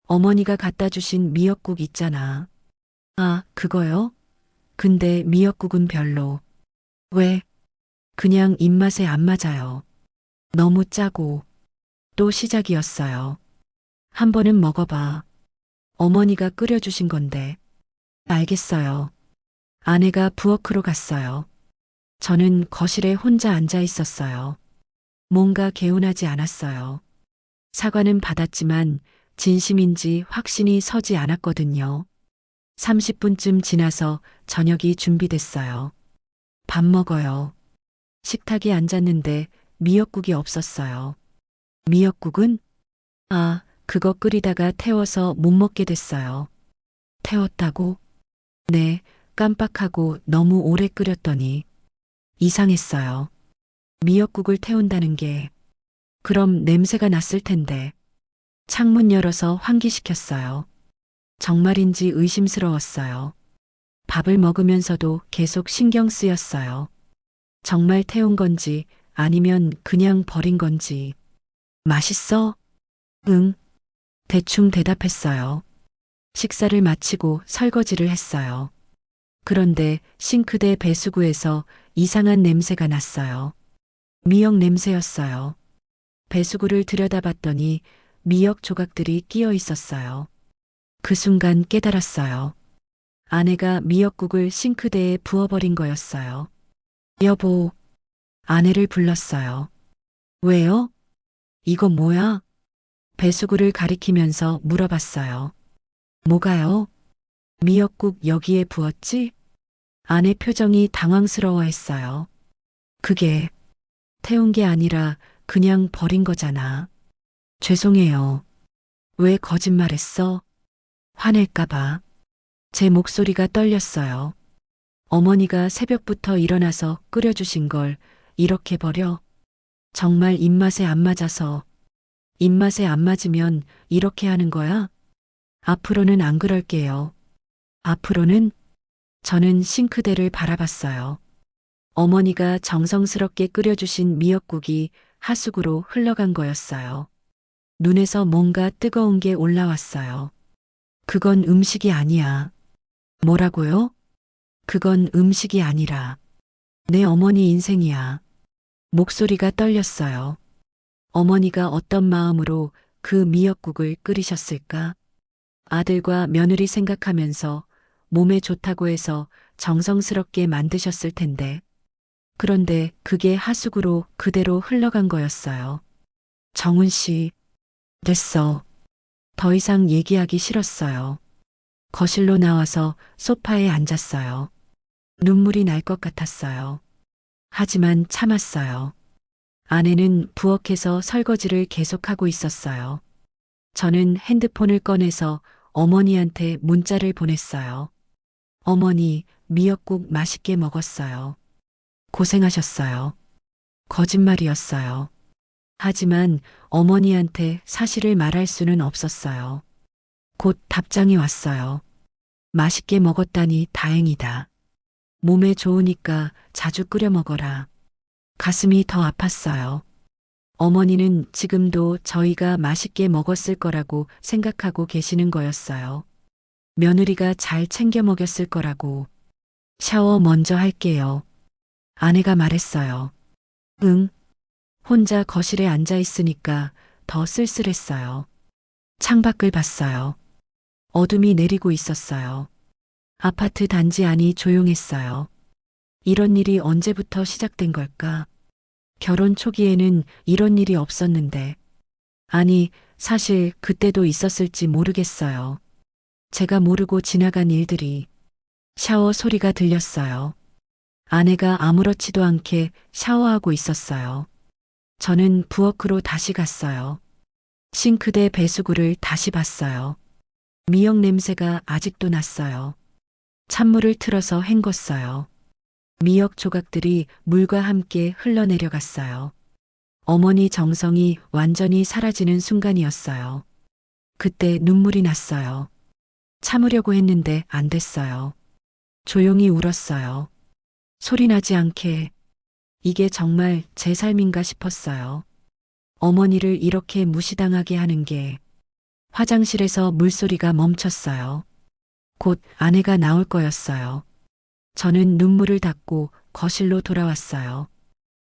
Speaker 2: 어머니가 갖다 주신 미역국 있잖아. 아, 그거요? 근데 미역국은 별로. 왜? 그냥 입맛에 안 맞아요. 너무 짜고. 또 시작이었어요. 한 번은 먹어봐. 어머니가 끓여주신 건데. 알겠어요. 아내가 부엌으로 갔어요. 저는 거실에 혼자 앉아 있었어요. 뭔가 개운하지 않았어요. 사과는 받았지만 진심인지 확신이 서지 않았거든요. 30분쯤 지나서 저녁이 준비됐어요. 밥 먹어요. 식탁에 앉았는데 미역국이 없었어요. 미역국은? 아, 그거 끓이다가 태워서 못 먹게 됐어요. 태웠다고? 네, 깜빡하고 너무 오래 끓였더니 이상했어요. 미역국을 태운다는 게 그럼 냄새가 났을 텐데. 창문 열어서 환기시켰어요. 정말인지 의심스러웠어요. 밥을 먹으면서도 계속 신경 쓰였어요. 정말 태운 건지 아니면 그냥 버린 건지. 맛있어? 응. 대충 대답했어요. 식사를 마치고 설거지를 했어요. 그런데 싱크대 배수구에서 이상한 냄새가 났어요. 미역 냄새였어요. 배수구를 들여다봤더니 미역 조각들이 끼어 있었어요. 그 순간 깨달았어요. 아내가 미역국을 싱크대에 부어버린 거였어요. 여보, 아내를 불렀어요. 왜요? 이거 뭐야? 배수구를 가리키면서 물어봤어요. 뭐가요? 미역국 여기에 부었지? 아내 표정이 당황스러워했어요. 그게 태운 게 아니라 그냥 버린 거잖아. 죄송해요. 왜 거짓말했어? 화낼까봐. 제 목소리가 떨렸어요. 어머니가 새벽부터 일어나서 끓여주신 걸 이렇게 버려? 정말 입맛에 안 맞아서. 입맛에 안 맞으면 이렇게 하는 거야? 앞으로는 안 그럴게요. 앞으로는? 저는 싱크대를 바라봤어요. 어머니가 정성스럽게 끓여주신 미역국이 하수구로 흘러간 거였어요. 눈에서 뭔가 뜨거운 게 올라왔어요. 그건 음식이 아니야. 뭐라고요? 그건 음식이 아니라 내 어머니 인생이야. 목소리가 떨렸어요. 어머니가 어떤 마음으로 그 미역국을 끓이셨을까? 아들과 며느리 생각하면서 몸에 좋다고 해서 정성스럽게 만드셨을 텐데. 그런데 그게 하수구로 그대로 흘러간 거였어요. 정훈 씨, 됐어. 더 이상 얘기하기 싫었어요. 거실로 나와서 소파에 앉았어요. 눈물이 날 것 같았어요. 하지만 참았어요. 아내는 부엌에서 설거지를 계속하고 있었어요. 저는 핸드폰을 꺼내서 어머니한테 문자를 보냈어요. 어머니, 미역국 맛있게 먹었어요. 고생하셨어요. 거짓말이었어요. 하지만 어머니한테 사실을 말할 수는 없었어요. 곧 답장이 왔어요. 맛있게 먹었다니 다행이다. 몸에 좋으니까 자주 끓여 먹어라. 가슴이 더 아팠어요. 어머니는 지금도 저희가 맛있게 먹었을 거라고 생각하고 계시는 거였어요. 며느리가 잘 챙겨 먹였을 거라고. 샤워 먼저 할게요. 아내가 말했어요. 응. 혼자 거실에 앉아 있으니까 더 쓸쓸했어요. 창밖을 봤어요. 어둠이 내리고 있었어요. 아파트 단지 안이 조용했어요. 이런 일이 언제부터 시작된 걸까? 결혼 초기에는 이런 일이 없었는데. 아니, 사실 그때도 있었을지 모르겠어요. 제가 모르고 지나간 일들이. 샤워 소리가 들렸어요. 아내가 아무렇지도 않게 샤워하고 있었어요. 저는 부엌으로 다시 갔어요. 싱크대 배수구를 다시 봤어요. 미역 냄새가 아직도 났어요. 찬물을 틀어서 헹궜어요. 미역 조각들이 물과 함께 흘러내려갔어요. 어머니 정성이 완전히 사라지는 순간이었어요. 그때 눈물이 났어요. 참으려고 했는데 안 됐어요. 조용히 울었어요. 소리나지 않게. 이게 정말 제 삶인가 싶었어요. 어머니를 이렇게 무시당하게 하는 게. 화장실에서 물소리가 멈췄어요. 곧 아내가 나올 거였어요. 저는 눈물을 닦고 거실로 돌아왔어요.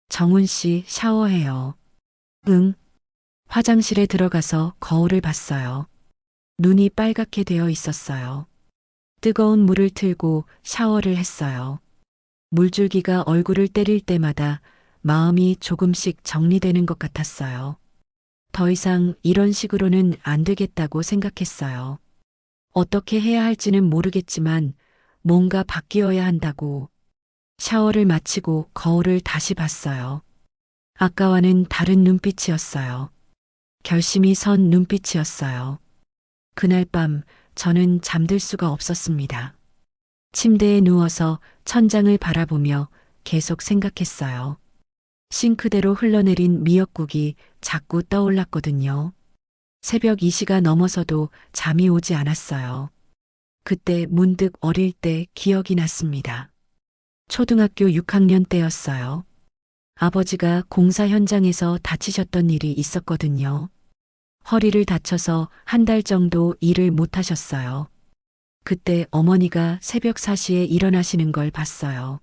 Speaker 2: 정훈 씨 샤워해요. 응. 화장실에 들어가서 거울을 봤어요. 눈이 빨갛게 되어 있었어요. 뜨거운 물을 틀고 샤워를 했어요. 물줄기가 얼굴을 때릴 때마다 마음이 조금씩 정리되는 것 같았어요. 더 이상 이런 식으로는 안 되겠다고 생각했어요. 어떻게 해야 할지는 모르겠지만 뭔가 바뀌어야 한다고. 샤워를 마치고 거울을 다시 봤어요. 아까와는 다른 눈빛이었어요. 결심이 선 눈빛이었어요. 그날 밤 저는 잠들 수가 없었습니다. 침대에 누워서 천장을 바라보며 계속 생각했어요. 싱크대로 흘러내린 미역국이 자꾸 떠올랐거든요. 새벽 2시가 넘어서도 잠이 오지 않았어요. 그때 문득 어릴 때 기억이 났습니다. 초등학교 6학년 때였어요. 아버지가 공사 현장에서 다치셨던 일이 있었거든요. 허리를 다쳐서 한 달 정도 일을 못 하셨어요. 그때 어머니가 새벽 4시에 일어나시는 걸 봤어요.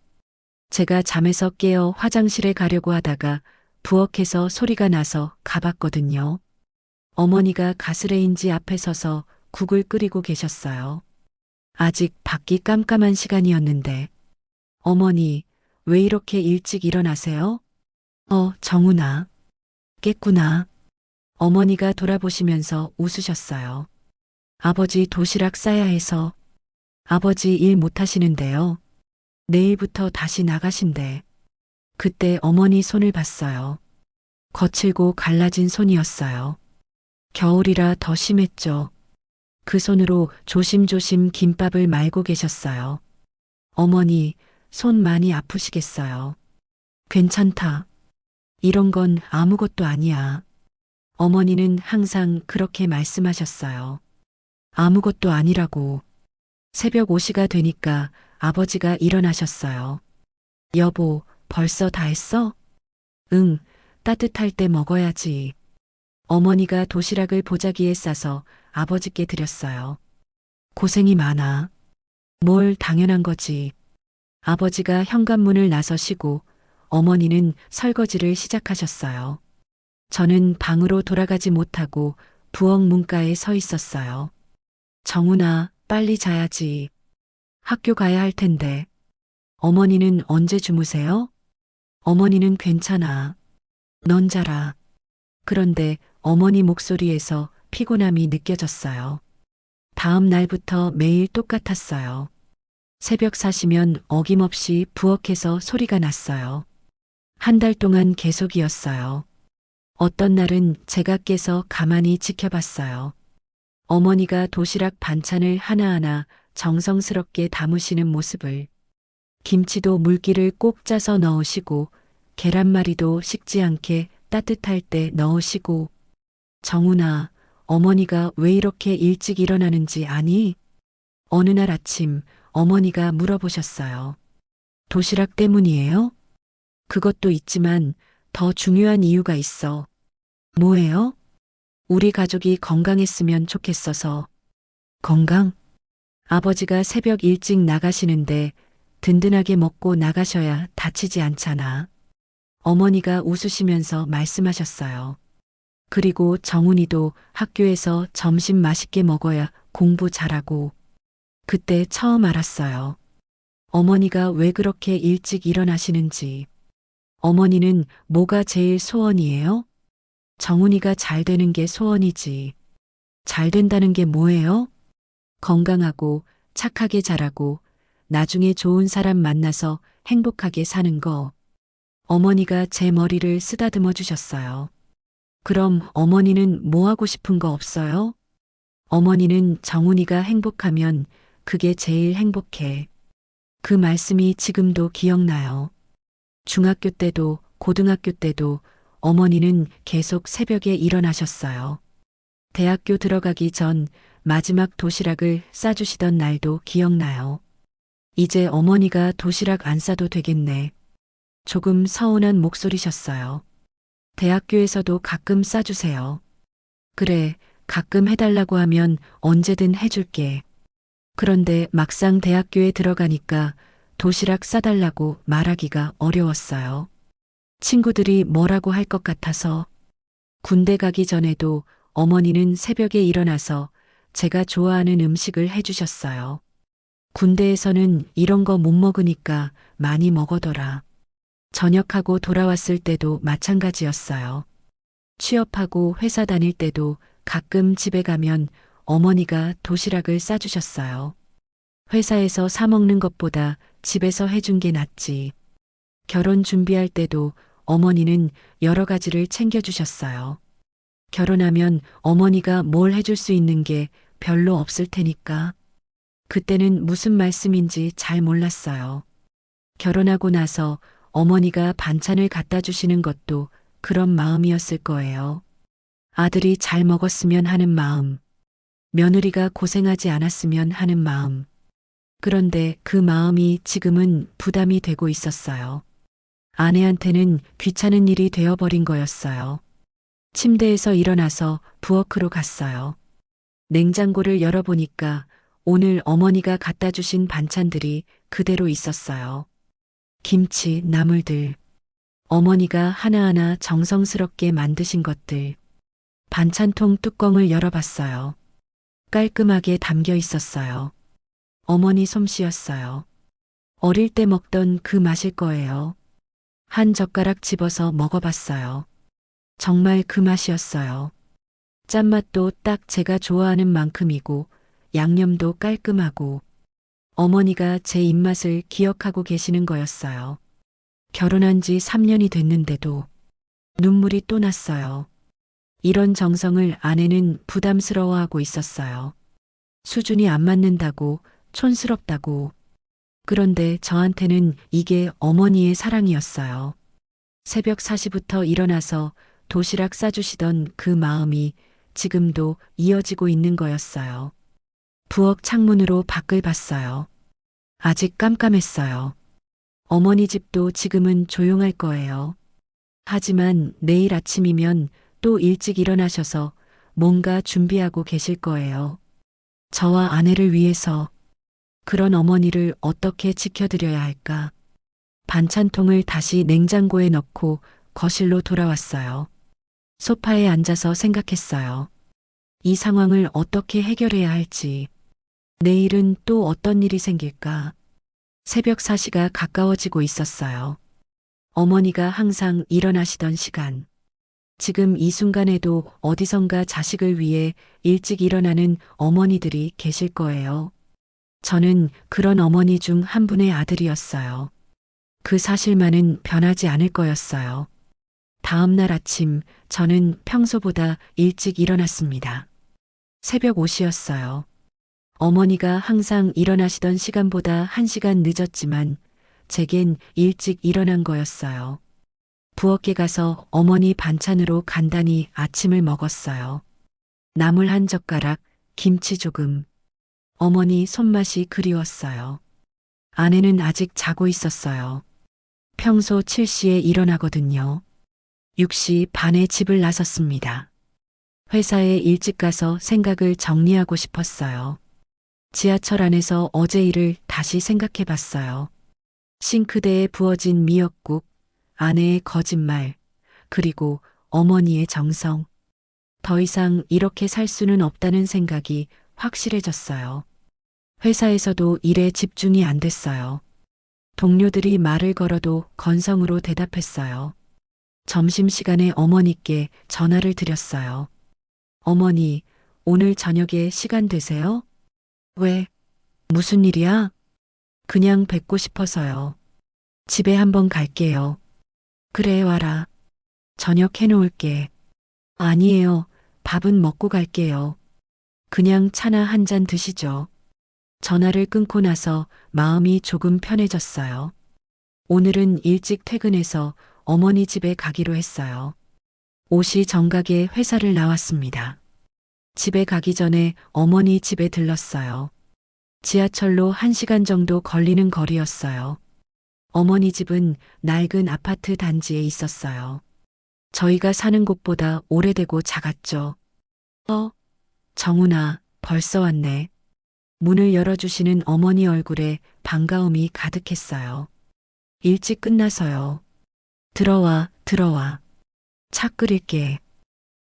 Speaker 2: 제가 잠에서 깨어 화장실에 가려고 하다가 부엌에서 소리가 나서 가봤거든요. 어머니가 가스레인지 앞에 서서 국을 끓이고 계셨어요. 아직 밖이 깜깜한 시간이었는데, 어머니, 왜 이렇게 일찍 일어나세요? 정훈아. 깼구나. 어머니가 돌아보시면서 웃으셨어요. 아버지 도시락 싸야 해서. 아버지 일 못하시는데요. 내일부터 다시 나가신대. 그때 어머니 손을 봤어요. 거칠고 갈라진 손이었어요. 겨울이라 더 심했죠. 그 손으로 조심조심 김밥을 말고 계셨어요. 어머니, 손 많이 아프시겠어요. 괜찮다. 이런 건 아무것도 아니야. 어머니는 항상 그렇게 말씀하셨어요. 아무것도 아니라고. 새벽 5시가 되니까 아버지가 일어나셨어요. 여보, 벌써 다 했어? 응, 따뜻할 때 먹어야지. 어머니가 도시락을 보자기에 싸서 아버지께 드렸어요. 고생이 많아. 뭘 당연한 거지. 아버지가 현관문을 나서시고 어머니는 설거지를 시작하셨어요. 저는 방으로 돌아가지 못하고 부엌 문가에 서 있었어요. 정훈아, 빨리 자야지. 학교 가야 할 텐데. 어머니는 언제 주무세요? 어머니는 괜찮아. 넌 자라. 그런데 어머니 목소리에서 피곤함이 느껴졌어요. 다음 날부터 매일 똑같았어요. 새벽 4시면 어김없이 부엌에서 소리가 났어요. 한 달 동안 계속이었어요. 어떤 날은 제가 깨서 가만히 지켜봤어요. 어머니가 도시락 반찬을 하나하나 정성스럽게 담으시는 모습을. 김치도 물기를 꼭 짜서 넣으시고 계란말이도 식지 않게 따뜻할 때 넣으시고. 정훈아, 어머니가 왜 이렇게 일찍 일어나는지 아니? 어느 날 아침 어머니가 물어보셨어요. 도시락 때문이에요? 그것도 있지만 더 중요한 이유가 있어. 뭐예요? 우리 가족이 건강했으면 좋겠어서. 건강? 아버지가 새벽 일찍 나가시는데 든든하게 먹고 나가셔야 다치지 않잖아. 어머니가 웃으시면서 말씀하셨어요. 그리고 정훈이도 학교에서 점심 맛있게 먹어야 공부 잘하고. 그때 처음 알았어요. 어머니가 왜 그렇게 일찍 일어나시는지. 어머니는 뭐가 제일 소원이에요? 정훈이가 잘 되는 게 소원이지. 잘 된다는 게 뭐예요? 건강하고 착하게 자라고 나중에 좋은 사람 만나서 행복하게 사는 거. 어머니가 제 머리를 쓰다듬어 주셨어요. 그럼 어머니는 뭐 하고 싶은 거 없어요? 어머니는 정훈이가 행복하면 그게 제일 행복해. 그 말씀이 지금도 기억나요. 중학교 때도 고등학교 때도 어머니는 계속 새벽에 일어나셨어요. 대학교 들어가기 전 마지막 도시락을 싸주시던 날도 기억나요. 이제 어머니가 도시락 안 싸도 되겠네. 조금 서운한 목소리셨어요. 대학교에서도 가끔 싸주세요. 그래, 가끔 해달라고 하면 언제든 해줄게. 그런데 막상 대학교에 들어가니까 도시락 싸달라고 말하기가 어려웠어요. 친구들이 뭐라고 할 것 같아서. 군대 가기 전에도 어머니는 새벽에 일어나서 제가 좋아하는 음식을 해주셨어요. 군대에서는 이런 거 못 먹으니까 많이 먹어둬라. 전역하고 돌아왔을 때도 마찬가지였어요. 취업하고 회사 다닐 때도 가끔 집에 가면 어머니가 도시락을 싸주셨어요. 회사에서 사 먹는 것보다 집에서 해준 게 낫지. 결혼 준비할 때도 어머니는 여러 가지를 챙겨주셨어요. 결혼하면 어머니가 뭘 해줄 수 있는 게 별로 없을 테니까. 그때는 무슨 말씀인지 잘 몰랐어요. 결혼하고 나서 어머니가 반찬을 갖다 주시는 것도 그런 마음이었을 거예요. 아들이 잘 먹었으면 하는 마음. 며느리가 고생하지 않았으면 하는 마음. 그런데 그 마음이 지금은 부담이 되고 있었어요. 아내한테는 귀찮은 일이 되어버린 거였어요. 침대에서 일어나서 부엌으로 갔어요. 냉장고를 열어보니까 오늘 어머니가 갖다 주신 반찬들이 그대로 있었어요. 김치, 나물들. 어머니가 하나하나 정성스럽게 만드신 것들. 반찬통 뚜껑을 열어봤어요. 깔끔하게 담겨 있었어요. 어머니 솜씨였어요. 어릴 때 먹던 그 맛일 거예요. 한 젓가락 집어서 먹어봤어요. 정말 그 맛이었어요. 짠맛도 딱 제가 좋아하는 만큼이고 양념도 깔끔하고 어머니가 제 입맛을 기억하고 계시는 거였어요. 결혼한 지 3년이 됐는데도 눈물이 또 났어요. 이런 정성을 아내는 부담스러워하고 있었어요. 수준이 안 맞는다고, 촌스럽다고. 그런데 저한테는 이게 어머니의 사랑이었어요. 새벽 4시부터 일어나서 도시락 싸주시던 그 마음이 지금도 이어지고 있는 거였어요. 부엌 창문으로 밖을 봤어요. 아직 깜깜했어요. 어머니 집도 지금은 조용할 거예요. 하지만 내일 아침이면 또 일찍 일어나셔서 뭔가 준비하고 계실 거예요. 저와 아내를 위해서. 그런 어머니를 어떻게 지켜드려야 할까? 반찬통을 다시 냉장고에 넣고 거실로 돌아왔어요. 소파에 앉아서 생각했어요. 이 상황을 어떻게 해결해야 할지. 내일은 또 어떤 일이 생길까? 새벽 4시가 가까워지고 있었어요. 어머니가 항상 일어나시던 시간. 지금 이 순간에도 어디선가 자식을 위해 일찍 일어나는 어머니들이 계실 거예요. 저는 그런 어머니 중 한 분의 아들이었어요. 그 사실만은 변하지 않을 거였어요. 다음 날 아침 저는 평소보다 일찍 일어났습니다. 새벽 5시였어요. 어머니가 항상 일어나시던 시간보다 1시간 늦었지만 제겐 일찍 일어난 거였어요. 부엌에 가서 어머니 반찬으로 간단히 아침을 먹었어요. 나물 한 젓가락, 김치 조금. 어머니 손맛이 그리웠어요. 아내는 아직 자고 있었어요. 평소 7시에 일어나거든요. 6시 반에 집을 나섰습니다. 회사에 일찍 가서 생각을 정리하고 싶었어요. 지하철 안에서 어제 일을 다시 생각해 봤어요. 싱크대에 부어진 미역국, 아내의 거짓말, 그리고 어머니의 정성. 더 이상 이렇게 살 수는 없다는 생각이 확실해졌어요. 회사에서도 일에 집중이 안 됐어요. 동료들이 말을 걸어도 건성으로 대답했어요. 점심시간에 어머니께 전화를 드렸어요. 어머니, 오늘 저녁에 시간 되세요? 왜? 무슨 일이야? 그냥 뵙고 싶어서요. 집에 한번 갈게요. 그래, 와라. 저녁 해놓을게. 아니에요. 밥은 먹고 갈게요. 그냥 차나 한 잔 드시죠. 전화를 끊고 나서 마음이 조금 편해졌어요. 오늘은 일찍 퇴근해서 어머니 집에 가기로 했어요. 옷이 정각에 회사를 나왔습니다. 집에 가기 전에 어머니 집에 들렀어요. 지하철로 1시간 정도 걸리는 거리였어요. 어머니 집은 낡은 아파트 단지에 있었어요. 저희가 사는 곳보다 오래되고 작았죠. 정훈아, 벌써 왔네. 문을 열어주시는 어머니 얼굴에 반가움이 가득했어요. 일찍 끝나서요. 들어와, 들어와. 차 끓일게.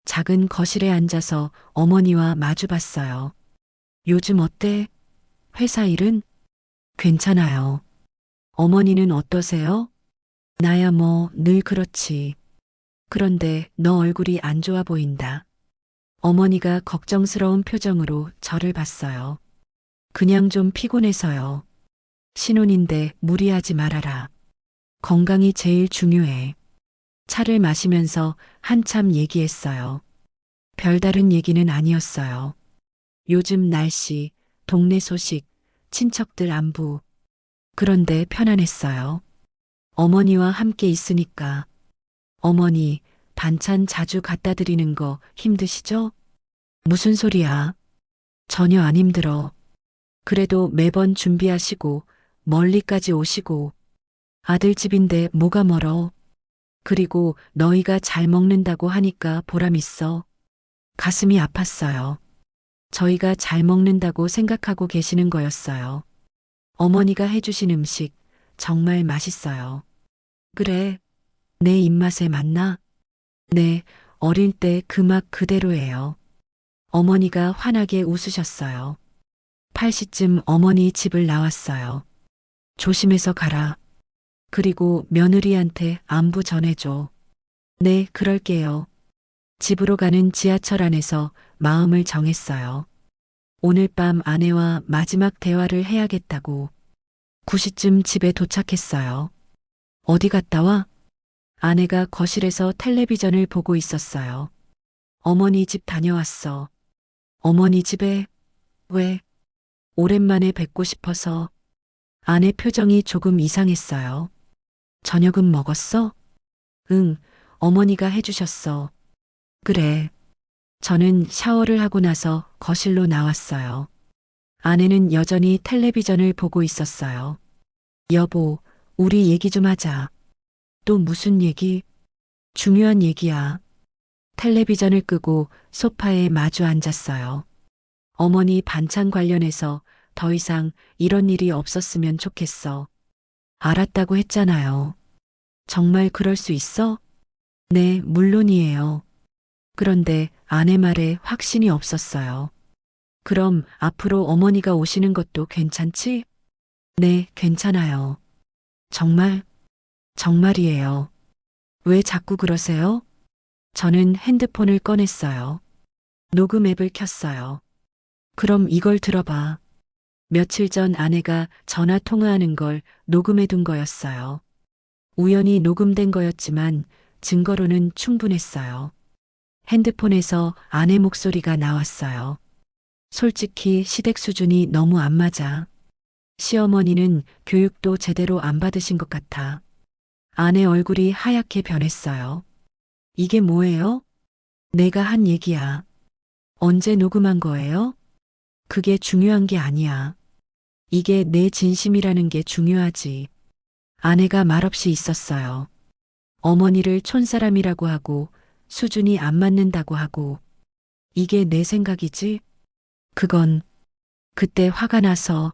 Speaker 2: 작은 거실에 앉아서 어머니와 마주 봤어요. 요즘 어때? 회사 일은? 괜찮아요. 어머니는 어떠세요? 나야 뭐 늘 그렇지. 그런데 너 얼굴이 안 좋아 보인다. 어머니가 걱정스러운 표정으로 저를 봤어요. 그냥 좀 피곤해서요. 신혼인데 무리하지 말아라. 건강이 제일 중요해. 차를 마시면서 한참 얘기했어요. 별다른 얘기는 아니었어요. 요즘 날씨, 동네 소식, 친척들 안부. 그런데 편안했어요. 어머니와 함께 있으니까. 어머니, 반찬 자주 갖다 드리는 거 힘드시죠? 무슨 소리야? 전혀 안 힘들어. 그래도 매번 준비하시고 멀리까지 오시고 아들 집인데 뭐가 멀어. 그리고 너희가 잘 먹는다고 하니까 보람 있어. 가슴이 아팠어요. 저희가 잘 먹는다고 생각하고 계시는 거였어요. 어머니가 해주신 음식 정말 맛있어요. 그래, 내 입맛에 맞나? 네, 어릴 때 그 맛 그대로예요. 어머니가 환하게 웃으셨어요. 8시쯤 어머니 집을 나왔어요. 조심해서 가라. 그리고 며느리한테 안부 전해줘. 네, 그럴게요. 집으로 가는 지하철 안에서 마음을 정했어요. 오늘 밤 아내와 마지막 대화를 해야겠다고. 9시쯤 집에 도착했어요. 어디 갔다 와? 아내가 거실에서 텔레비전을 보고 있었어요. 어머니 집 다녀왔어. 어머니 집에? 왜? 오랜만에 뵙고 싶어서. 아내 표정이 조금 이상했어요. 저녁은 먹었어? 응, 어머니가 해주셨어. 그래. 저는 샤워를 하고 나서 거실로 나왔어요. 아내는 여전히 텔레비전을 보고 있었어요. 여보, 우리 얘기 좀 하자. 또 무슨 얘기? 중요한 얘기야. 텔레비전을 끄고 소파에 마주 앉았어요. 어머니 반찬 관련해서 더 이상 이런 일이 없었으면 좋겠어. 알았다고 했잖아요. 정말 그럴 수 있어? 네, 물론이에요. 그런데 아내 말에 확신이 없었어요. 그럼 앞으로 어머니가 오시는 것도 괜찮지? 네, 괜찮아요. 정말, 정말이에요. 왜 자꾸 그러세요? 저는 핸드폰을 꺼냈어요. 녹음 앱을 켰어요. 그럼 이걸 들어봐. 며칠 전 아내가 전화 통화하는 걸 녹음해 둔 거였어요. 우연히 녹음된 거였지만 증거로는 충분했어요. 핸드폰에서 아내 목소리가 나왔어요. 솔직히 시댁 수준이 너무 안 맞아. 시어머니는 교육도 제대로 안 받으신 것 같아. 아내 얼굴이 하얗게 변했어요. 이게 뭐예요? 내가 한 얘기야. 언제 녹음한 거예요? 그게 중요한 게 아니야. 이게 내 진심이라는 게 중요하지. 아내가 말없이 있었어요. 어머니를 촌사람이라고 하고 수준이 안 맞는다고 하고 이게 내 생각이지? 그건 그때 화가 나서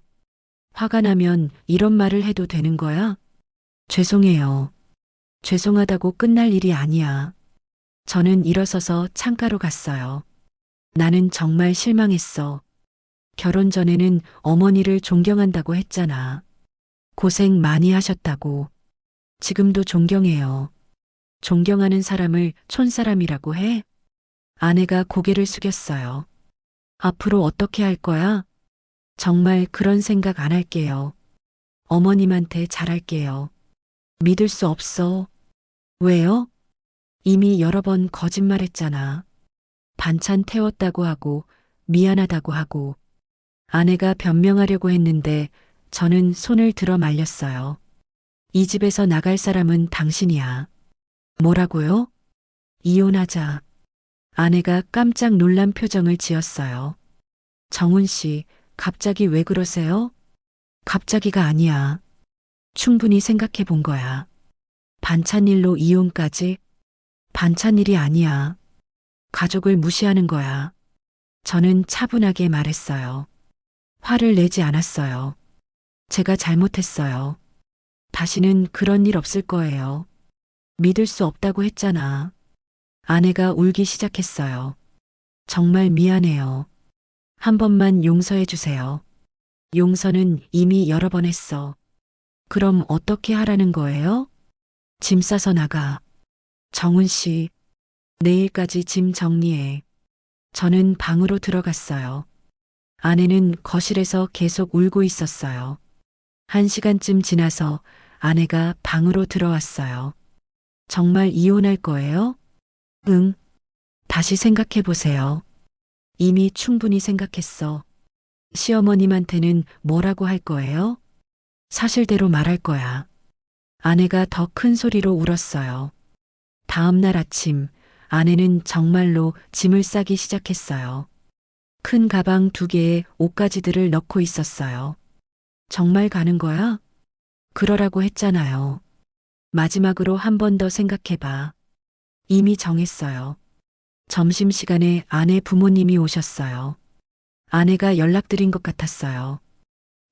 Speaker 2: 화가 나면 이런 말을 해도 되는 거야? 죄송해요. 죄송하다고 끝날 일이 아니야. 저는 일어서서 창가로 갔어요. 나는 정말 실망했어. 결혼 전에는 어머니를 존경한다고 했잖아. 고생 많이 하셨다고. 지금도 존경해요. 존경하는 사람을 촌사람이라고 해? 아내가 고개를 숙였어요. 앞으로 어떻게 할 거야? 정말 그런 생각 안 할게요. 어머님한테 잘할게요. 믿을 수 없어. 왜요? 이미 여러 번 거짓말했잖아. 반찬 태웠다고 하고 미안하다고 하고 아내가 변명하려고 했는데 저는 손을 들어 말렸어요. 이 집에서 나갈 사람은 당신이야. 뭐라고요? 이혼하자. 아내가 깜짝 놀란 표정을 지었어요. 정훈 씨, 갑자기 왜 그러세요? 갑자기가 아니야. 충분히 생각해 본 거야. 반찬일로 이혼까지? 반찬일이 아니야. 가족을 무시하는 거야. 저는 차분하게 말했어요. 화를 내지 않았어요. 제가 잘못했어요. 다시는 그런 일 없을 거예요. 믿을 수 없다고 했잖아. 아내가 울기 시작했어요. 정말 미안해요. 한 번만 용서해 주세요. 용서는 이미 여러 번 했어. 그럼 어떻게 하라는 거예요? 짐 싸서 나가. 정훈 씨, 내일까지 짐 정리해. 저는 방으로 들어갔어요. 아내는 거실에서 계속 울고 있었어요. 1시간쯤 지나서 아내가 방으로 들어왔어요. 정말 이혼할 거예요? 응. 다시 생각해 보세요. 이미 충분히 생각했어. 시어머님한테는 뭐라고 할 거예요? 사실대로 말할 거야. 아내가 더 큰 소리로 울었어요. 다음 날 아침, 아내는 정말로 짐을 싸기 시작했어요. 큰 가방 2개에 옷가지들을 넣고 있었어요. 정말 가는 거야? 그러라고 했잖아요. 마지막으로 한 번 더 생각해봐. 이미 정했어요. 점심시간에 아내 부모님이 오셨어요. 아내가 연락드린 것 같았어요.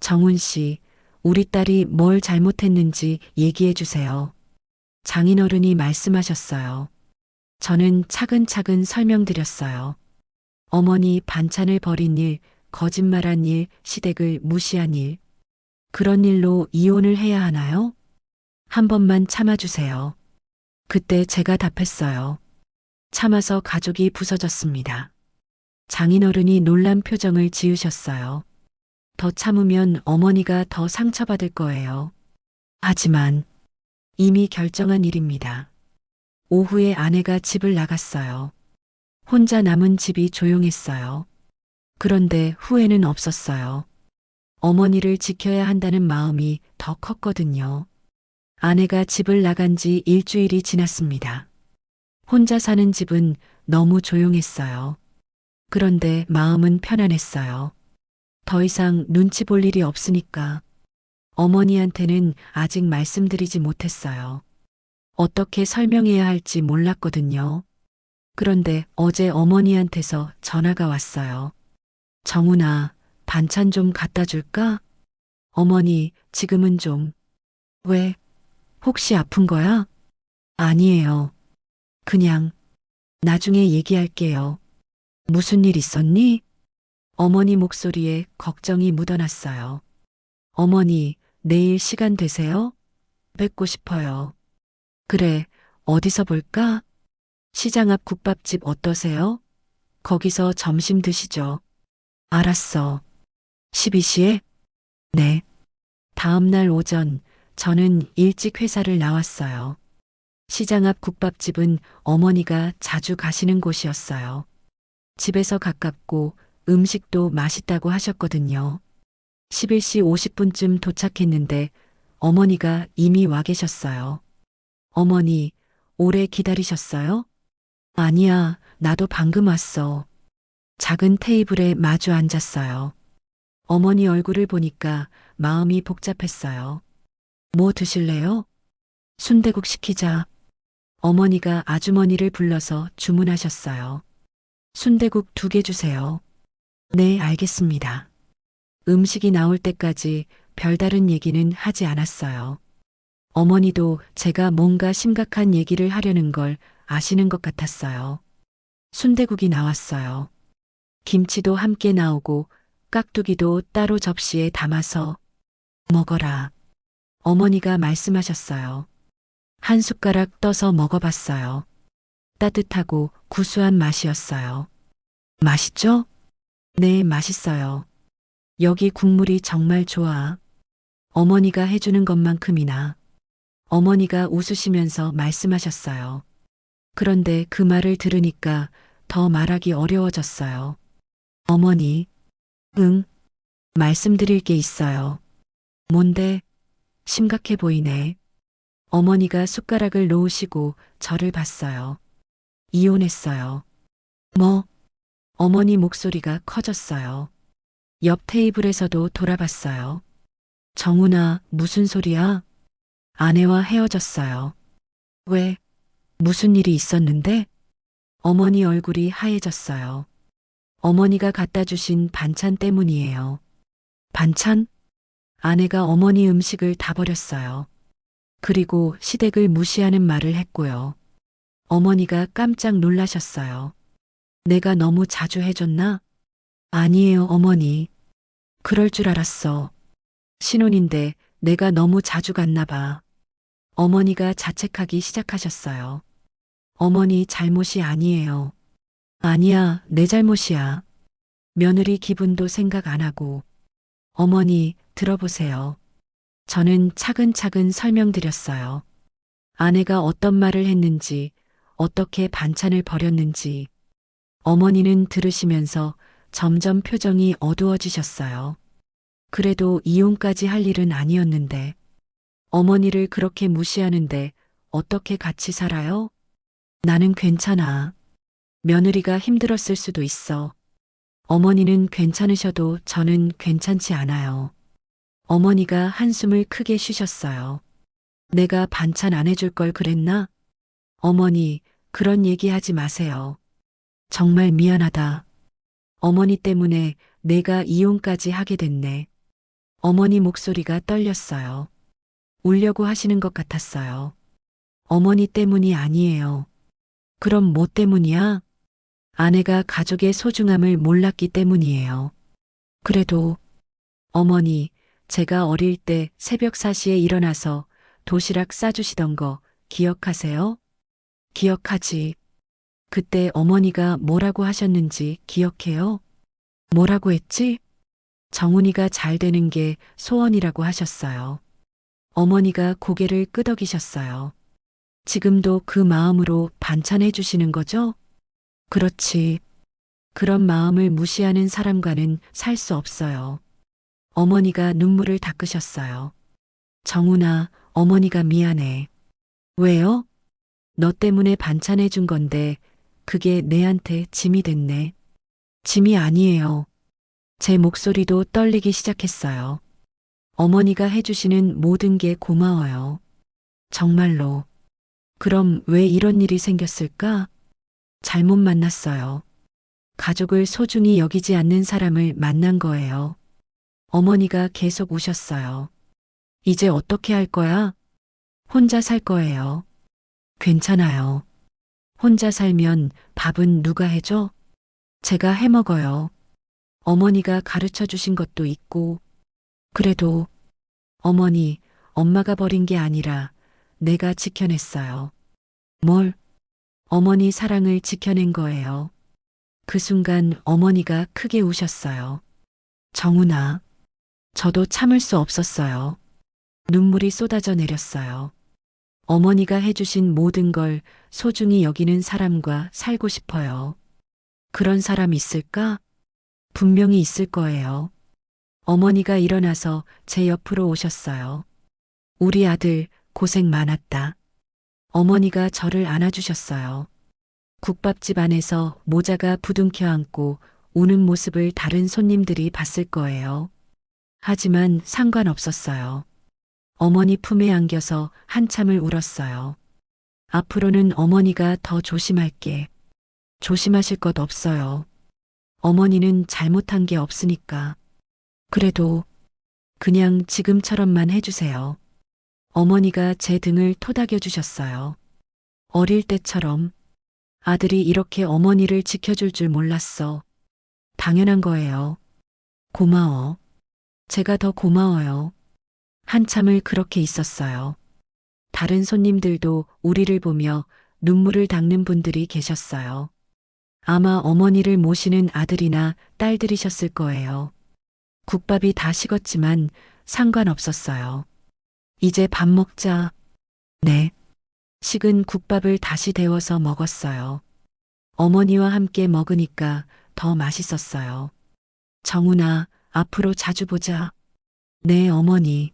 Speaker 2: 정훈 씨, 우리 딸이 뭘 잘못했는지 얘기해 주세요. 장인어른이 말씀하셨어요. 저는 차근차근 설명드렸어요. 어머니 반찬을 버린 일, 거짓말한 일, 시댁을 무시한 일. 그런 일로 이혼을 해야 하나요? 한 번만 참아주세요. 그때 제가 답했어요. 참아서 가족이 부서졌습니다. 장인어른이 놀란 표정을 지으셨어요. 더 참으면 어머니가 더 상처받을 거예요. 하지만 이미 결정한 일입니다. 오후에 아내가 집을 나갔어요. 혼자 남은 집이 조용했어요. 그런데 후회는 없었어요. 어머니를 지켜야 한다는 마음이 더 컸거든요. 아내가 집을 나간 지 일주일이 지났습니다. 혼자 사는 집은 너무 조용했어요. 그런데 마음은 편안했어요. 더 이상 눈치 볼 일이 없으니까. 어머니한테는 아직 말씀드리지 못했어요. 어떻게 설명해야 할지 몰랐거든요. 그런데 어제 어머니한테서 전화가 왔어요. 정훈아, 반찬 좀 갖다 줄까? 어머니, 지금은 좀. 왜? 혹시 아픈 거야? 아니에요. 그냥, 나중에 얘기할게요. 무슨 일 있었니? 어머니 목소리에 걱정이 묻어났어요. 어머니, 내일 시간 되세요? 뵙고 싶어요. 그래, 어디서 볼까? 시장 앞 국밥집 어떠세요? 거기서 점심 드시죠. 알았어. 12시에? 네. 다음 날 오전, 저는 일찍 회사를 나왔어요. 시장 앞 국밥집은 어머니가 자주 가시는 곳이었어요. 집에서 가깝고 음식도 맛있다고 하셨거든요. 11시 50분쯤 도착했는데 어머니가 이미 와 계셨어요. 어머니, 오래 기다리셨어요? 아니야, 나도 방금 왔어. 작은 테이블에 마주 앉았어요. 어머니 얼굴을 보니까 마음이 복잡했어요. 뭐 드실래요? 순대국 시키자. 어머니가 아주머니를 불러서 주문하셨어요. 순대국 2개 주세요. 네, 알겠습니다. 음식이 나올 때까지 별다른 얘기는 하지 않았어요. 어머니도 제가 뭔가 심각한 얘기를 하려는 걸 아시는 것 같았어요. 순대국이 나왔어요. 김치도 함께 나오고 깍두기도 따로 접시에 담아서 먹어라. 어머니가 말씀하셨어요. 한 숟가락 떠서 먹어봤어요. 따뜻하고 구수한 맛이었어요. 맛있죠? 네, 맛있어요. 여기 국물이 정말 좋아. 어머니가 해주는 것만큼이나. 어머니가 웃으시면서 말씀하셨어요. 그런데 그 말을 들으니까 더 말하기 어려워졌어요. 어머니, 응, 말씀드릴 게 있어요. 뭔데? 심각해 보이네. 어머니가 숟가락을 놓으시고 저를 봤어요. 이혼했어요. 뭐? 어머니 목소리가 커졌어요. 옆 테이블에서도 돌아봤어요. 정훈아, 무슨 소리야? 아내와 헤어졌어요. 왜? 무슨 일이 있었는데? 어머니 얼굴이 하얘졌어요. 어머니가 갖다 주신 반찬 때문이에요. 반찬? 아내가 어머니 음식을 다 버렸어요. 그리고 시댁을 무시하는 말을 했고요. 어머니가 깜짝 놀라셨어요. 내가 너무 자주 해줬나? 아니에요, 어머니. 그럴 줄 알았어. 신혼인데 내가 너무 자주 갔나 봐. 어머니가 자책하기 시작하셨어요. 어머니 잘못이 아니에요. 아니야, 내 잘못이야. 며느리 기분도 생각 안 하고. 어머니, 들어보세요. 저는 차근차근 설명드렸어요. 아내가 어떤 말을 했는지, 어떻게 반찬을 버렸는지. 어머니는 들으시면서 점점 표정이 어두워지셨어요. 그래도 이혼까지 할 일은 아니었는데. 어머니를 그렇게 무시하는데 어떻게 같이 살아요? 나는 괜찮아. 며느리가 힘들었을 수도 있어. 어머니는 괜찮으셔도 저는 괜찮지 않아요. 어머니가 한숨을 크게 쉬셨어요. 내가 반찬 안 해줄 걸 그랬나? 어머니, 그런 얘기 하지 마세요. 정말 미안하다. 어머니 때문에 내가 이혼까지 하게 됐네. 어머니 목소리가 떨렸어요. 울려고 하시는 것 같았어요. 어머니 때문이 아니에요. 그럼 뭐 때문이야? 아내가 가족의 소중함을 몰랐기 때문이에요. 그래도 어머니, 제가 어릴 때 새벽 4시에 일어나서 도시락 싸주시던 거 기억하세요? 기억하지. 그때 어머니가 뭐라고 하셨는지 기억해요? 뭐라고 했지? 정훈이가 잘 되는 게 소원이라고 하셨어요. 어머니가 고개를 끄덕이셨어요. 지금도 그 마음으로 반찬해 주시는 거죠? 그렇지. 그런 마음을 무시하는 사람과는 살 수 없어요. 어머니가 눈물을 닦으셨어요. 정훈아, 어머니가 미안해. 왜요? 너 때문에 반찬해 준 건데 그게 내한테 짐이 됐네. 짐이 아니에요. 제 목소리도 떨리기 시작했어요. 어머니가 해주시는 모든 게 고마워요. 정말로. 그럼 왜 이런 일이 생겼을까? 잘못 만났어요. 가족을 소중히 여기지 않는 사람을 만난 거예요. 어머니가 계속 우셨어요. 이제 어떻게 할 거야? 혼자 살 거예요. 괜찮아요. 혼자 살면 밥은 누가 해줘? 제가 해 먹어요. 어머니가 가르쳐 주신 것도 있고, 그래도 어머니, 엄마가 버린 게 아니라 내가 지켜냈어요. 뭘? 어머니 사랑을 지켜낸 거예요. 그 순간 어머니가 크게 우셨어요. 정훈아, 저도 참을 수 없었어요. 눈물이 쏟아져 내렸어요. 어머니가 해주신 모든 걸 소중히 여기는 사람과 살고 싶어요. 그런 사람 있을까? 분명히 있을 거예요. 어머니가 일어나서 제 옆으로 오셨어요. 우리 아들 고생 많았다. 어머니가 저를 안아주셨어요. 국밥집 안에서 모자가 부둥켜 앉고 우는 모습을 다른 손님들이 봤을 거예요. 하지만 상관없었어요. 어머니 품에 안겨서 한참을 울었어요. 앞으로는 어머니가 더 조심할게. 조심하실 것 없어요. 어머니는 잘못한 게 없으니까. 그래도 그냥 지금처럼만 해주세요. 어머니가 제 등을 토닥여 주셨어요. 어릴 때처럼 아들이 이렇게 어머니를 지켜줄 줄 몰랐어. 당연한 거예요. 고마워. 제가 더 고마워요. 한참을 그렇게 있었어요. 다른 손님들도 우리를 보며 눈물을 닦는 분들이 계셨어요. 아마 어머니를 모시는 아들이나 딸들이셨을 거예요. 국밥이 다 식었지만 상관없었어요. 이제 밥 먹자. 네. 식은 국밥을 다시 데워서 먹었어요. 어머니와 함께 먹으니까 더 맛있었어요. 정훈아, 앞으로 자주 보자. 네, 어머니.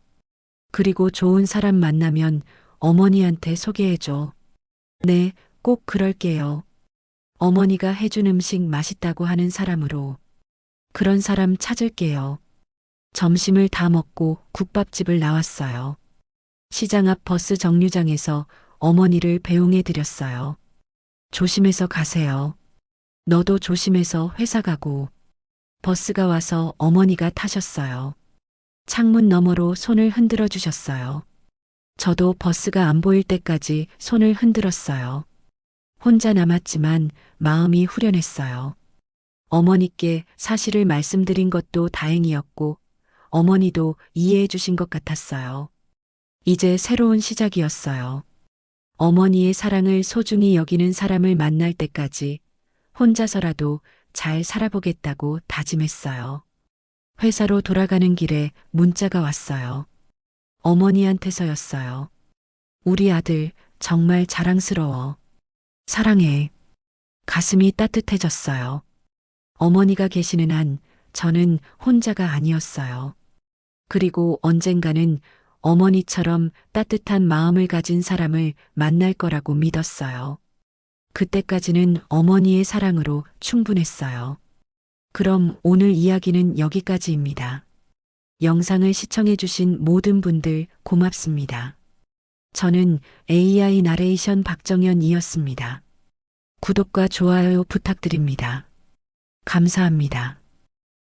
Speaker 2: 그리고 좋은 사람 만나면 어머니한테 소개해줘. 네, 꼭 그럴게요. 어머니가 해준 음식 맛있다고 하는 사람으로. 그런 사람 찾을게요. 점심을 다 먹고 국밥집을 나왔어요. 시장 앞 버스 정류장에서 어머니를 배웅해 드렸어요. 조심해서 가세요. 너도 조심해서 회사 가고. 버스가 와서 어머니가 타셨어요. 창문 너머로 손을 흔들어 주셨어요. 저도 버스가 안 보일 때까지 손을 흔들었어요. 혼자 남았지만 마음이 후련했어요. 어머니께 사실을 말씀드린 것도 다행이었고, 어머니도 이해해 주신 것 같았어요. 이제 새로운 시작이었어요. 어머니의 사랑을 소중히 여기는 사람을 만날 때까지 혼자서라도 잘 살아보겠다고 다짐했어요. 회사로 돌아가는 길에 문자가 왔어요. 어머니한테서였어요. 우리 아들 정말 자랑스러워. 사랑해. 가슴이 따뜻해졌어요. 어머니가 계시는 한 저는 혼자가 아니었어요. 그리고 언젠가는 어머니처럼 따뜻한 마음을 가진 사람을 만날 거라고 믿었어요. 그때까지는 어머니의 사랑으로 충분했어요. 그럼 오늘 이야기는 여기까지입니다. 영상을 시청해주신 모든 분들 고맙습니다. 저는 AI 나레이션 박정현이었습니다. 구독과 좋아요 부탁드립니다. 감사합니다.